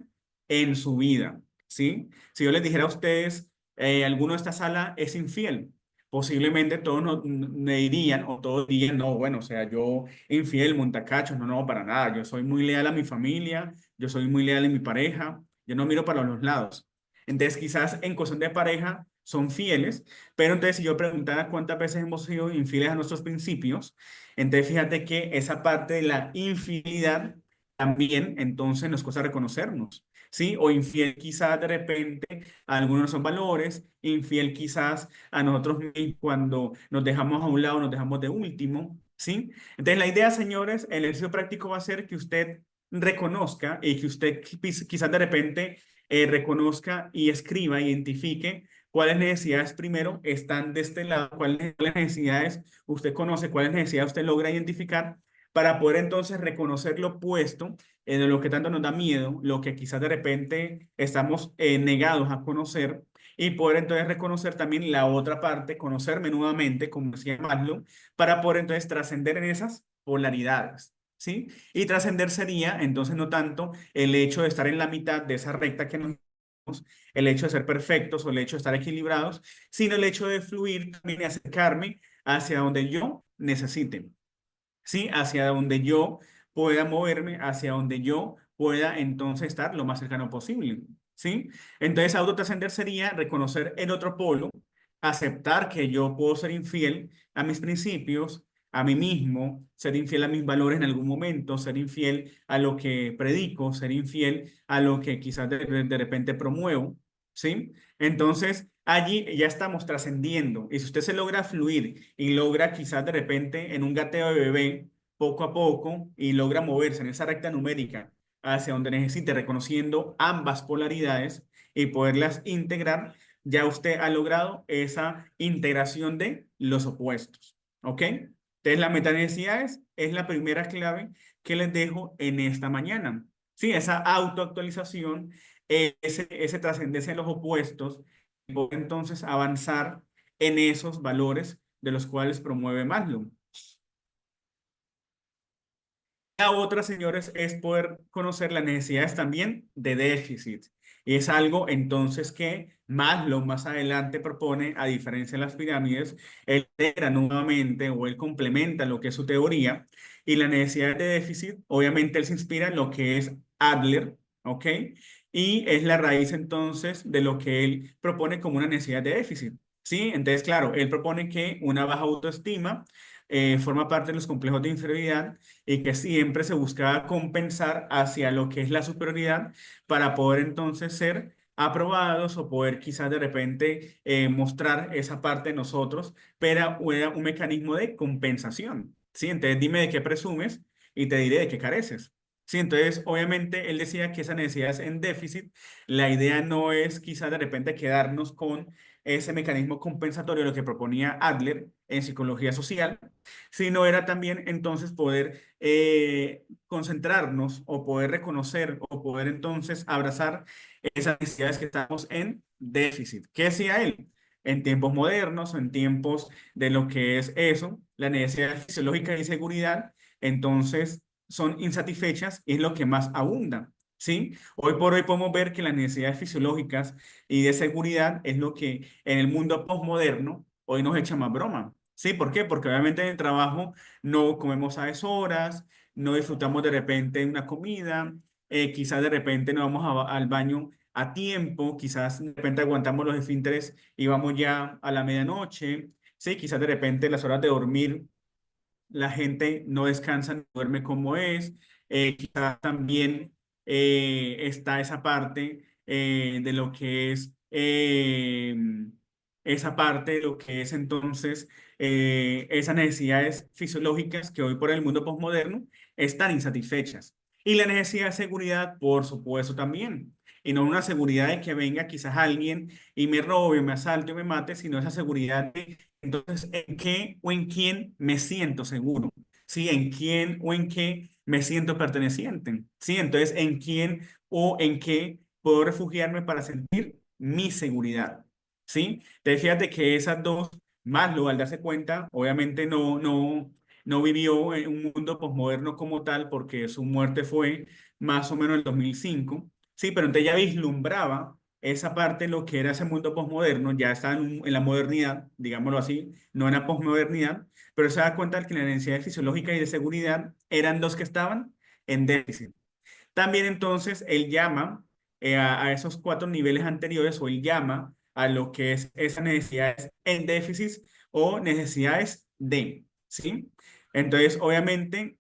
en su vida, ¿sí? Si yo les dijera a ustedes, alguno de esta sala es infiel, posiblemente todos me dirían, o todos dirían, no, bueno, o sea, yo infiel, montacachos, no, no, para nada, yo soy muy leal a mi familia, yo soy muy leal a mi pareja, yo no miro para los lados. Entonces, quizás en cuestión de pareja son fieles, pero entonces si yo preguntara cuántas veces hemos sido infieles a nuestros principios, entonces fíjate que esa parte de la infidelidad también entonces nos cuesta reconocernos, ¿sí? O infiel quizás de repente a algunos de nuestros valores, infiel quizás a nosotros mismos cuando nos dejamos a un lado, nos dejamos de último, ¿sí? Entonces la idea, señores, el ejercicio práctico va a ser que usted reconozca y que usted quizás de repente reconozca y escriba, identifique cuáles necesidades primero están de este lado, cuáles necesidades usted conoce, cuáles necesidades usted logra identificar para poder entonces reconocer lo opuesto de lo que tanto nos da miedo, lo que quizás de repente estamos negados a conocer y poder entonces reconocer también la otra parte, conocerme nuevamente, como decía Maslow, para poder entonces trascender en esas polaridades, ¿sí? Y trascender sería entonces no tanto el hecho de estar en la mitad de esa recta que nos el hecho de ser perfectos o el hecho de estar equilibrados, sino el hecho de fluir también y acercarme hacia donde yo necesite, ¿sí? Hacia donde yo pueda moverme, hacia donde yo pueda entonces estar lo más cercano posible, ¿sí? Entonces, autotrascender sería reconocer el otro polo, aceptar que yo puedo ser infiel a mis principios, a mí mismo, ser infiel a mis valores en algún momento, ser infiel a lo que predico, ser infiel a lo que quizás de repente promuevo, ¿sí? Entonces, allí ya estamos trascendiendo. Y si usted se logra fluir y logra quizás de repente en un gateo de bebé, poco a poco, y logra moverse en esa recta numérica hacia donde necesite, reconociendo ambas polaridades y poderlas integrar, ya usted ha logrado esa integración de los opuestos. ¿Ok? Entonces, la metanecesidades es la primera clave que les dejo en esta mañana. Sí, esa autoactualización, ese trascendencia de los opuestos, poder entonces avanzar en esos valores de los cuales promueve Maslow. La otra, señores, es poder conocer las necesidades también de déficit. Y es algo entonces que Maslow más adelante propone, a diferencia de las pirámides, él integra nuevamente o él complementa lo que es su teoría. Y la necesidad de déficit, obviamente él se inspira en lo que es Adler, ¿ok? Y es la raíz entonces de lo que él propone como una necesidad de déficit. ¿sí? Entonces, claro, él propone que una baja autoestima forma parte de los complejos de inferioridad y que siempre se buscaba compensar hacia lo que es la superioridad para poder entonces ser aprobados o poder quizás de repente mostrar esa parte de nosotros, pero era un mecanismo de compensación, ¿sí? Entonces, dime de qué presumes y te diré de qué careces. Sí, entonces obviamente él decía que esa necesidad es en déficit. La idea no es quizás de repente quedarnos con ese mecanismo compensatorio, lo que proponía Adler en psicología social, sino era también entonces poder concentrarnos o poder reconocer o poder entonces abrazar esas necesidades que estamos en déficit. ¿Qué decía él? En tiempos modernos, en tiempos de lo que es eso, la necesidad fisiológica de seguridad, entonces son insatisfechas y es lo que más abunda. ¿Sí? Hoy por hoy podemos ver que las necesidades fisiológicas y de seguridad es lo que en el mundo postmoderno hoy nos echa más broma. ¿Sí? ¿Por qué? Porque obviamente en el trabajo no comemos a deshoras, no disfrutamos de repente una comida, quizás de repente no vamos al baño a tiempo, quizás de repente aguantamos los esfínteres y vamos ya a la medianoche, ¿sí? Quizás de repente las horas de dormir la gente no descansa ni duerme como es. Quizás también está esa parte de lo que es esa parte de lo que es entonces esas necesidades fisiológicas que hoy por el mundo postmoderno están insatisfechas. Y la necesidad de seguridad, por supuesto, también. Y no una seguridad de que venga quizás alguien y me robe, me asalte o me mate, sino esa seguridad de entonces, ¿en qué o en quién me siento seguro? ¿Sí? ¿En quién o en qué me siento perteneciente? ¿Sí? Entonces, ¿en quién o en qué puedo refugiarme para sentir mi seguridad? ¿Sí? Entonces, fíjate que esas dos, Maslow, al darse cuenta, obviamente no vivió en un mundo posmoderno como tal, porque su muerte fue más o menos en el 2005. Sí, pero entonces ya vislumbraba esa parte, lo que era ese mundo posmoderno, ya está en la modernidad, digámoslo así, no en la posmodernidad, pero se da cuenta que las necesidades fisiológicas y de seguridad eran los que estaban en déficit. También entonces él llama a esos cuatro niveles anteriores o él llama a lo que es esas necesidades en déficit o necesidades de, ¿sí? Entonces, obviamente,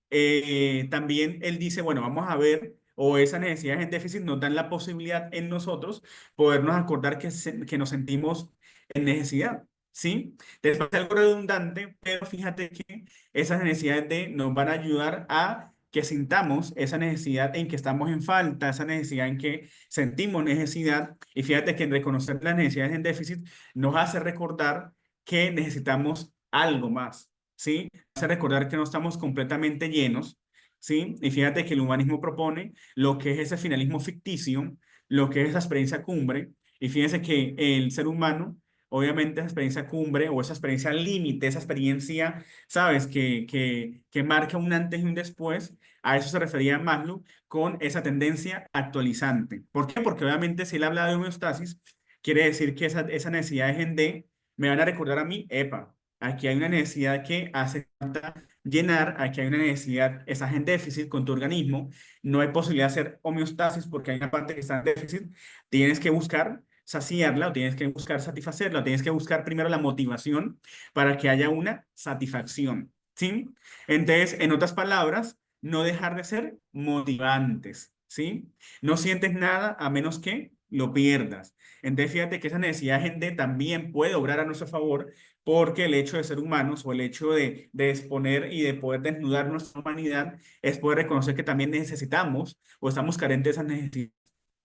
también él dice, bueno, vamos a ver, o esas necesidades en déficit nos dan la posibilidad en nosotros podernos acordar que nos sentimos en necesidad, ¿sí? Después algo redundante, pero fíjate que esas necesidades de nos van a ayudar a que sintamos esa necesidad en que estamos en falta, esa necesidad en que sentimos necesidad. Y fíjate que reconocer las necesidades en déficit nos hace recordar que necesitamos algo más, ¿sí? Hace recordar que no estamos completamente llenos, ¿sí? Y fíjate que el humanismo propone lo que es ese finalismo ficticio, lo que es esa experiencia cumbre. Y fíjense que el ser humano, obviamente esa experiencia cumbre o esa experiencia límite, esa experiencia, ¿sabes? Que marca un antes y un después, a eso se refería Maslow con esa tendencia actualizante. ¿Por qué? Porque obviamente si él habla de homeostasis, quiere decir que esas necesidades en D me van a recordar a mí, epa, aquí hay una necesidad que hace falta llenar, aquí hay una necesidad, estás en déficit con tu organismo, no hay posibilidad de hacer homeostasis porque hay una parte que está en déficit, tienes que buscar saciarla o tienes que buscar satisfacerla o tienes que buscar primero la motivación para que haya una satisfacción, ¿sí? Entonces, en otras palabras, no dejar de ser motivantes, ¿sí? No sientes nada a menos que lo pierdas. Entonces, fíjate que esa necesidad de gente también puede obrar a nuestro favor porque el hecho de ser humanos o el hecho de exponer y de poder desnudar nuestra humanidad es poder reconocer que también necesitamos o estamos carentes de esas necesidades,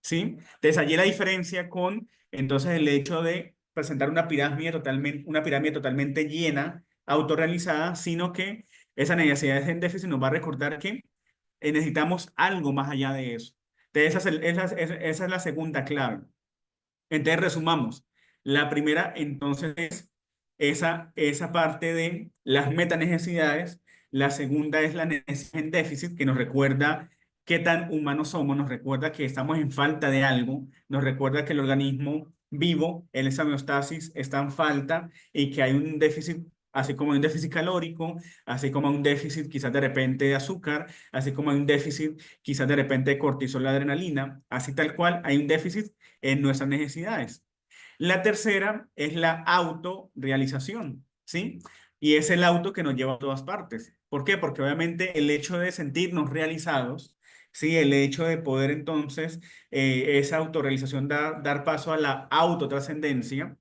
¿sí? Entonces, allí la diferencia con, entonces, el hecho de presentar una pirámide totalmente llena, autorrealizada, sino que esa necesidad en déficit nos va a recordar que necesitamos algo más allá de eso. Entonces, esa es la segunda clave. Entonces, resumamos. La primera, entonces, es esa parte de las metanecesidades. La segunda es la necesidad en déficit, que nos recuerda qué tan humanos somos, nos recuerda que estamos en falta de algo, nos recuerda que el organismo vivo, en esa homeostasis, está en falta y que hay un déficit, así como hay un déficit calórico, así como hay un déficit quizás de repente de azúcar, así como hay un déficit quizás de repente de cortisol, la adrenalina, así tal cual hay un déficit en nuestras necesidades. La tercera es la autorrealización, ¿sí? Y es el auto que nos lleva a todas partes. ¿Por qué? Porque obviamente el hecho de sentirnos realizados, ¿sí? El hecho de poder entonces esa autorrealización dar paso a la autotrascendencia,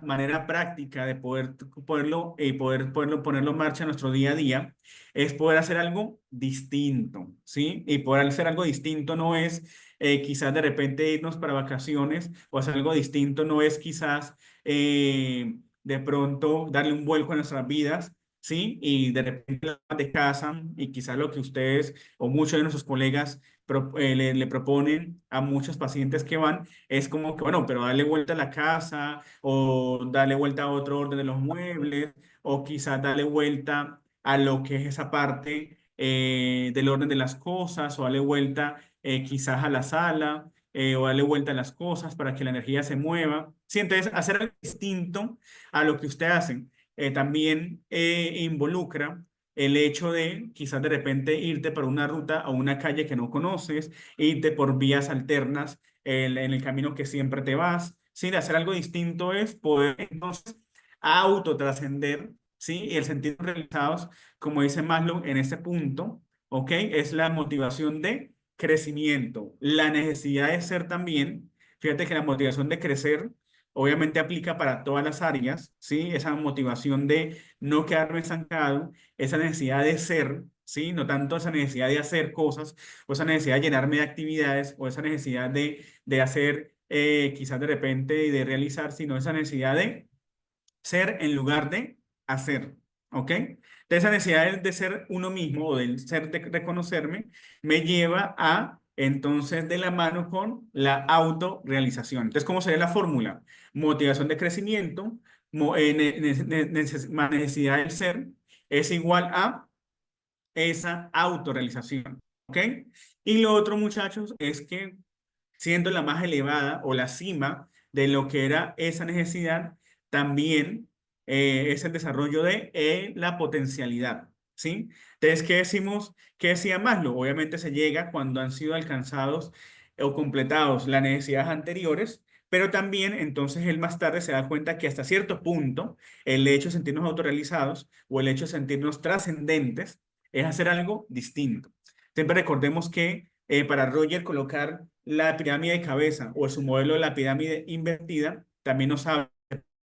manera práctica de ponerlo en marcha en nuestro día a día, es poder hacer algo distinto, ¿sí? Y poder hacer algo distinto no es quizás de repente irnos para vacaciones o hacer algo distinto no es quizás de pronto darle un vuelco a nuestras vidas, ¿sí? Y de repente de casa y quizás lo que ustedes o muchos de nuestros colegas le proponen a muchos pacientes que van es como que, bueno, pero darle vuelta a la casa o darle vuelta a otro orden de los muebles o quizás darle vuelta a lo que es esa parte del orden de las cosas o darle vuelta quizás a la sala o darle vuelta a las cosas para que la energía se mueva. Sí, entonces hacer algo distinto a lo que ustedes hacen también involucra el hecho de quizás de repente irte por una ruta o una calle que no conoces, irte por vías alternas en el camino que siempre te vas. Sí, de hacer algo distinto es poder entonces autotrascender, ¿sí? Y el sentirnos realizados, como dice Maslow en este punto, ¿ok? Es la motivación de crecimiento. La necesidad de ser también, fíjate que la motivación de crecer obviamente aplica para todas las áreas, ¿sí? Esa motivación de no quedarme estancado, esa necesidad de ser, ¿sí? No tanto esa necesidad de hacer cosas, o esa necesidad de llenarme de actividades, o esa necesidad de hacer quizás de repente y de realizar, sino esa necesidad de ser en lugar de hacer, ¿ok? De esa necesidad de ser uno mismo o del ser de reconocerme me lleva a entonces de la mano con la autorrealización. Entonces, ¿cómo sería la fórmula? Motivación de crecimiento, necesidad del ser es igual a esa autorrealización, ¿ok? Y lo otro, muchachos, es que siendo la más elevada o la cima de lo que era esa necesidad, también es el desarrollo de la potencialidad, ¿sí? Entonces, ¿qué decimos? ¿Qué decía Maslow? Obviamente se llega cuando han sido alcanzados o completados las necesidades anteriores, pero también entonces él más tarde se da cuenta que hasta cierto punto el hecho de sentirnos autorrealizados o el hecho de sentirnos trascendentes es hacer algo distinto. Siempre recordemos que para Roger colocar la pirámide de cabeza o su modelo de la pirámide invertida, también nos habla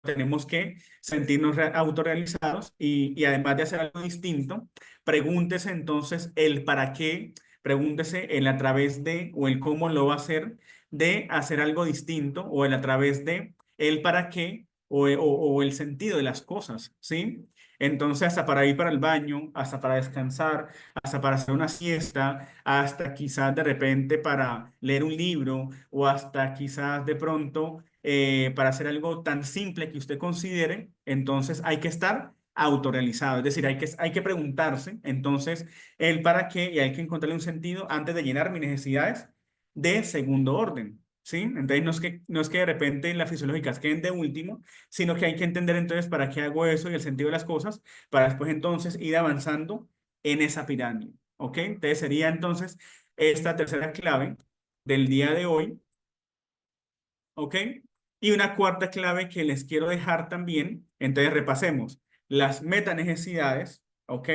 tenemos que sentirnos autorrealizados y además de hacer algo distinto, pregúntese entonces el para qué, pregúntese el a través de o el cómo lo va a hacer de hacer algo distinto o el a través de el para qué o el sentido de las cosas, ¿sí? Entonces, hasta para ir para el baño, hasta para descansar, hasta para hacer una siesta, hasta quizás de repente para leer un libro o hasta quizás de pronto para hacer algo tan simple que usted considere, entonces hay que estar autorrealizado, es decir, hay que preguntarse entonces el para qué y hay que encontrarle un sentido antes de llenar mis necesidades de segundo orden. ¿Sí? Entonces no es que de repente las fisiológicas queden de último, sino que hay que entender entonces para qué hago eso y el sentido de las cosas, para después entonces ir avanzando en esa pirámide. ¿Ok? Entonces sería entonces esta tercera clave del día de hoy. ¿Ok? Y una cuarta clave que les quiero dejar también, entonces repasemos las metanecesidades, ¿ok?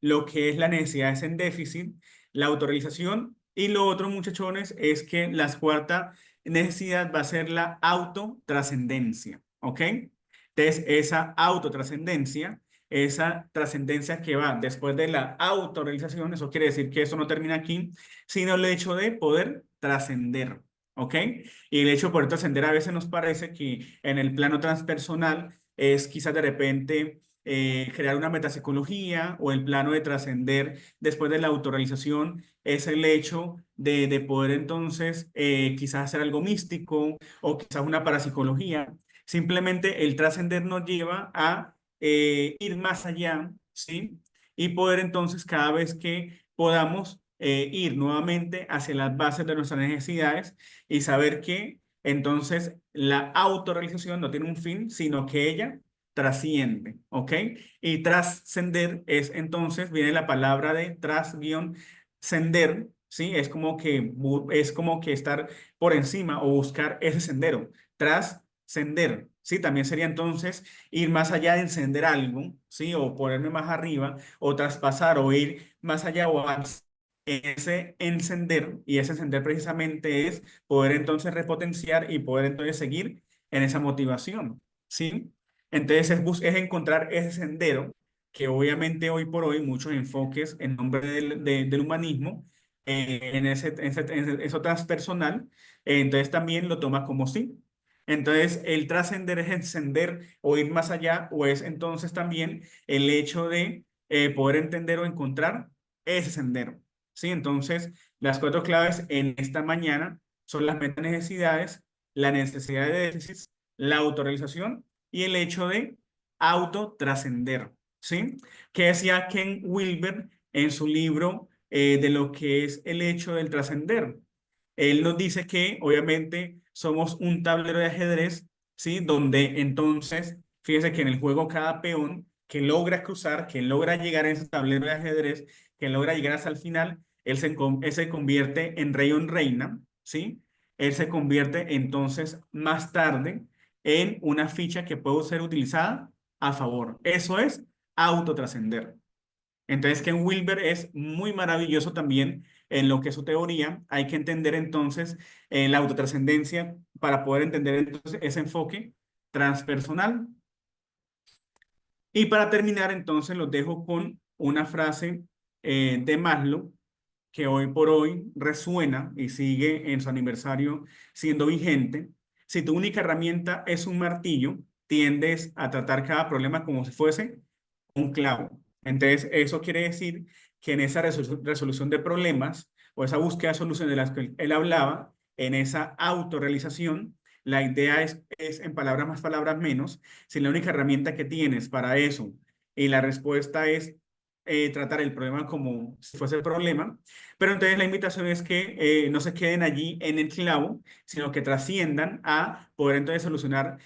Lo que es la necesidades en déficit, la autorrealización y lo otro, muchachones, es que la cuarta necesidad va a ser la autotrascendencia, ¿ok? Entonces, esa autotrascendencia, esa trascendencia que va después de la autorrealización, eso quiere decir que eso no termina aquí, sino el hecho de poder trascender, ¿ok? Y el hecho de poder trascender a veces nos parece que en el plano transpersonal es quizás de repente crear una metapsicología o el plano de trascender después de la autorrealización es el hecho de poder entonces quizás hacer algo místico o quizás una parapsicología. Simplemente el trascender nos lleva a ir más allá, ¿sí? Y poder entonces cada vez que podamos ir nuevamente hacia las bases de nuestras necesidades y saber que entonces la autorrealización no tiene un fin, sino que ella trasciende, ¿ok? Y trascender es entonces, viene la palabra de tras-sender, ¿sí? Es como que estar por encima o buscar ese sendero. trascender, ¿sí? También sería entonces ir más allá de encender algo, ¿sí? O ponerme más arriba, o traspasar, o ir más allá o avanzar. Ese encender, y ese encender precisamente es poder entonces repotenciar y poder entonces seguir en esa motivación, ¿sí? Entonces es encontrar ese sendero que obviamente hoy por hoy muchos enfoques en nombre del humanismo, en eso transpersonal, entonces también lo toma como sí. Entonces, el trascender es encender o ir más allá, o es entonces también el hecho de poder entender o encontrar ese sendero. ¿Sí? Entonces, las cuatro claves en esta mañana son las metanecesidades, la necesidad de déficit, la autorrealización y el hecho de autotrascender. ¿Sí? Que decía Ken Wilber en su libro de lo que es el hecho del trascender. Él nos dice que obviamente somos un tablero de ajedrez, ¿sí? Donde entonces, fíjese que en el juego cada peón que logra cruzar, que logra llegar a ese tablero de ajedrez, que logra llegar hasta el final, él se convierte en rey o en reina, ¿sí? Él se convierte entonces más tarde en una ficha que puede ser utilizada a favor. Eso es autotrascender. Entonces, Ken Wilber es muy maravilloso también en lo que es su teoría. Hay que entender entonces la autotrascendencia para poder entender entonces ese enfoque transpersonal. Y para terminar, entonces, los dejo con una frase de Maslow que hoy por hoy resuena y sigue en su aniversario siendo vigente. Si tu única herramienta es un martillo, tiendes a tratar cada problema como si fuese un clavo. Entonces, eso quiere decir que en esa resolución de problemas o esa búsqueda de soluciones de las que él hablaba, en esa autorrealización, la idea es en palabras más, palabras menos, si la única herramienta que tienes para eso y la respuesta es tratar el problema como si fuese el problema, pero entonces la invitación es que no se queden allí en el clavo, sino que trasciendan a poder entonces solucionar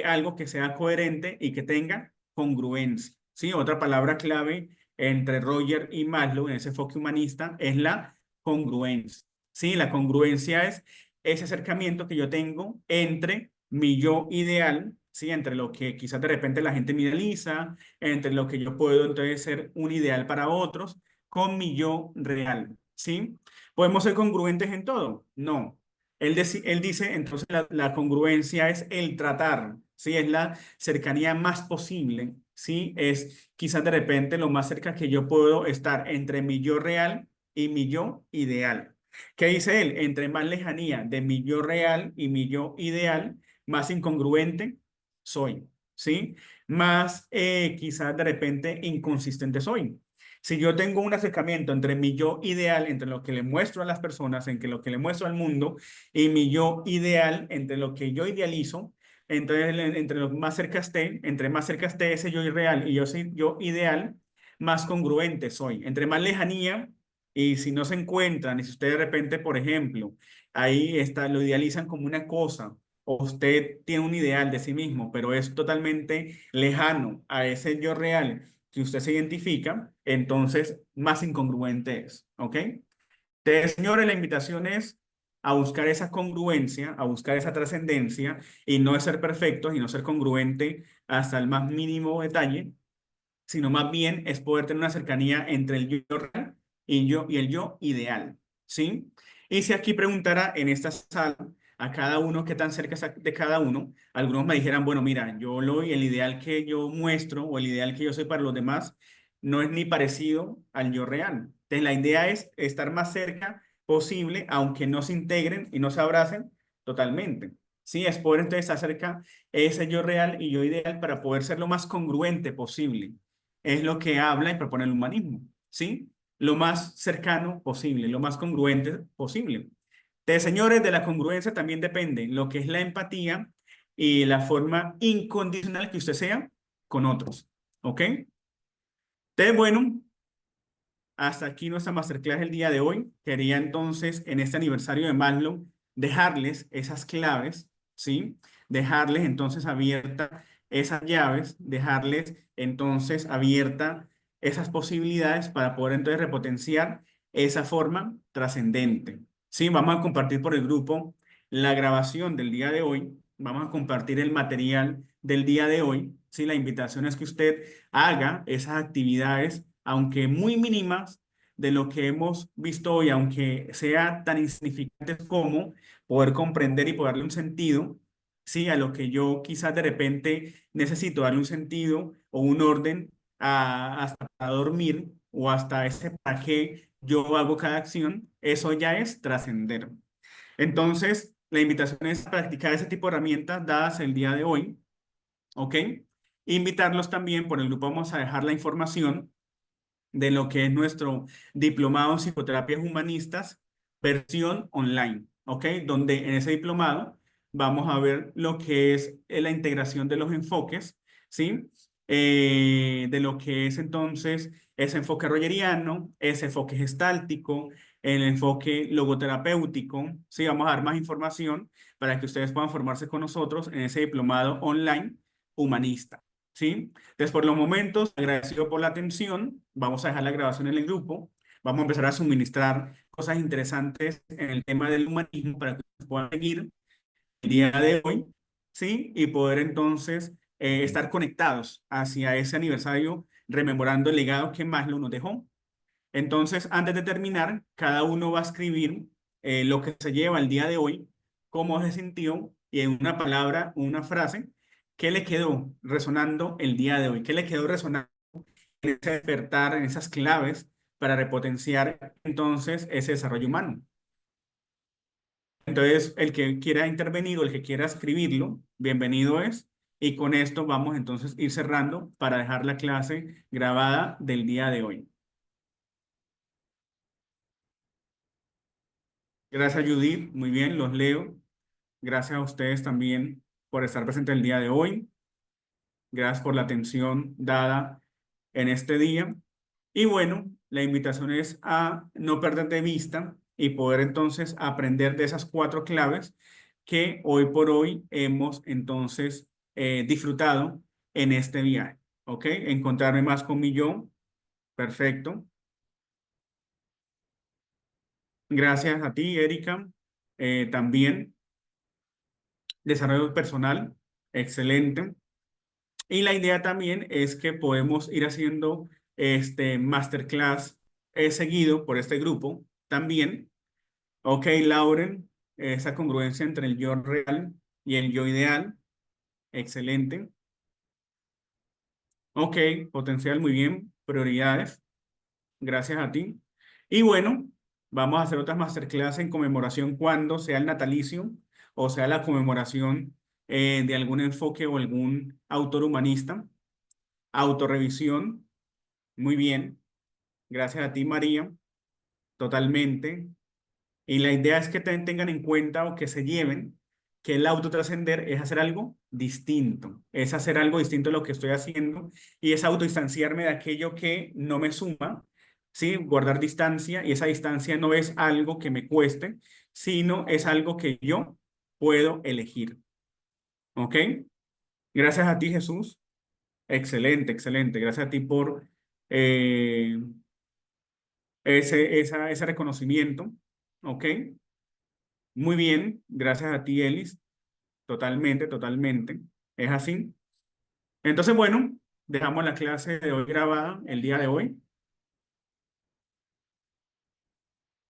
algo que sea coherente y que tenga congruencia. ¿Sí? Otra palabra clave entre Roger y Maslow en ese enfoque humanista es la congruencia. ¿Sí? La congruencia es ese acercamiento que yo tengo entre mi yo ideal, ¿sí? Entre lo que quizás de repente la gente me idealiza, entre lo que yo puedo entonces ser un ideal para otros, con mi yo real, ¿sí? ¿Podemos ser congruentes en todo? No. Él dice, entonces la congruencia es el tratar, ¿sí? Es la cercanía más posible, ¿sí? Es quizás de repente lo más cerca que yo puedo estar entre mi yo real y mi yo ideal. ¿Qué dice él? Entre más lejanía de mi yo real y mi yo ideal, más incongruente soy, ¿sí? Más quizás de repente inconsistente soy. Si yo tengo un acercamiento entre mi yo ideal, entre lo que le muestro a las personas, entre lo que le muestro al mundo, y mi yo ideal, entre lo que yo idealizo, entonces entre lo más cerca esté, entre más cerca esté ese yo real y yo soy yo ideal, más congruente soy. Entre más lejanía, y si no se encuentran, y si usted de repente, por ejemplo, ahí está, lo idealizan como una cosa, o usted tiene un ideal de sí mismo, pero es totalmente lejano a ese yo real que usted se identifica, entonces más incongruente es, ¿ok? Entonces, señores, la invitación es a buscar esa congruencia, a buscar esa trascendencia y no es ser perfectos y no ser congruente hasta el más mínimo detalle, sino más bien es poder tener una cercanía entre el yo real y el yo ideal, ¿sí? Y si aquí preguntara en esta sala a cada uno qué tan cerca está de cada uno, algunos me dijeran, bueno, mira, el ideal que yo muestro o el ideal que yo soy para los demás no es ni parecido al yo real. Entonces, la idea es estar más cerca posible, aunque no se integren y no se abracen totalmente. Sí, es poder entonces acerca ese yo real y yo ideal para poder ser lo más congruente posible. Es lo que habla y propone el humanismo, ¿sí? Lo más cercano posible, lo más congruente posible. De señores, de la congruencia también depende lo que es la empatía y la forma incondicional que usted sea con otros, ¿ok? Entonces, bueno, hasta aquí nuestra masterclass el día de hoy. Quería entonces, en este aniversario de Maslow, dejarles esas claves, ¿sí? Dejarles entonces abiertas esas llaves, dejarles entonces abiertas esas posibilidades para poder entonces repotenciar esa forma trascendente. Sí, vamos a compartir por el grupo la grabación del día de hoy vamos a compartir el material del día de hoy. ¿Sí? La invitación es que usted haga esas actividades, aunque muy mínimas, de lo que hemos visto hoy, aunque sea tan insignificantes como poder comprender y poder darle un sentido, ¿sí? A lo que yo quizás de repente necesito darle un sentido o un orden hasta para dormir o hasta ese para qué yo hago cada acción, eso ya es trascender. Entonces, la invitación es practicar ese tipo de herramientas dadas el día de hoy, ¿ok? Invitarlos también, por el grupo vamos a dejar la información de lo que es nuestro diplomado en psicoterapias humanistas, versión online, ¿ok? Donde en ese diplomado vamos a ver lo que es la integración de los enfoques, ¿sí? De lo que es entonces ese enfoque rogeriano, ese enfoque gestáltico, el enfoque logoterapéutico, ¿sí? Vamos a dar más información para que ustedes puedan formarse con nosotros en ese diplomado online humanista, ¿sí? Entonces, por los momentos, agradecido por la atención, vamos a dejar la grabación en el grupo, vamos a empezar a suministrar cosas interesantes en el tema del humanismo para que puedan seguir el día de hoy, ¿sí? Y poder entonces estar conectados hacia ese aniversario, rememorando el legado que Maslow nos dejó. Entonces, antes de terminar, cada uno va a escribir lo que se lleva el día de hoy, cómo se sintió y en una palabra, una frase, qué le quedó resonando el día de hoy, qué le quedó resonando en ese despertar, en esas claves para repotenciar entonces ese desarrollo humano. Entonces, el que quiera intervenir o el que quiera escribirlo, bienvenido es. Y con esto vamos entonces a ir cerrando para dejar la clase grabada del día de hoy. Gracias, Judith. Muy bien, los leo. Gracias a ustedes también por estar presentes el día de hoy. Gracias por la atención dada en este día. Y bueno, la invitación es a no perder de vista y poder entonces aprender de esas 4 claves que hoy por hoy hemos entonces disfrutado en este viaje. ¿Ok? Encontrarme más con mi yo. Perfecto. Gracias a ti, Erika. También desarrollo personal. Excelente. Y la idea también es que podemos ir haciendo este masterclass seguido por este grupo también. Ok, Lauren, esa congruencia entre el yo real y el yo ideal. Excelente. Ok, potencial, muy bien. Prioridades. Gracias a ti. Y bueno, vamos a hacer otras masterclass en conmemoración cuando sea el natalicio o sea la conmemoración de algún enfoque o algún autor humanista. Autorrevisión. Muy bien. Gracias a ti, María. Totalmente. Y la idea es que tengan en cuenta o que se lleven que el autotrascender es hacer algo distinto. Es hacer algo distinto de lo que estoy haciendo y es autodistanciarme de aquello que no me suma, ¿sí? Guardar distancia y esa distancia no es algo que me cueste, sino es algo que yo puedo elegir. ¿Ok? Gracias a ti, Jesús. Excelente, excelente. Gracias a ti por eh, ese reconocimiento. ¿Ok? Muy bien. Gracias a ti, Elis. Totalmente, totalmente. Es así. Entonces, bueno, dejamos la clase de hoy grabada el día de hoy.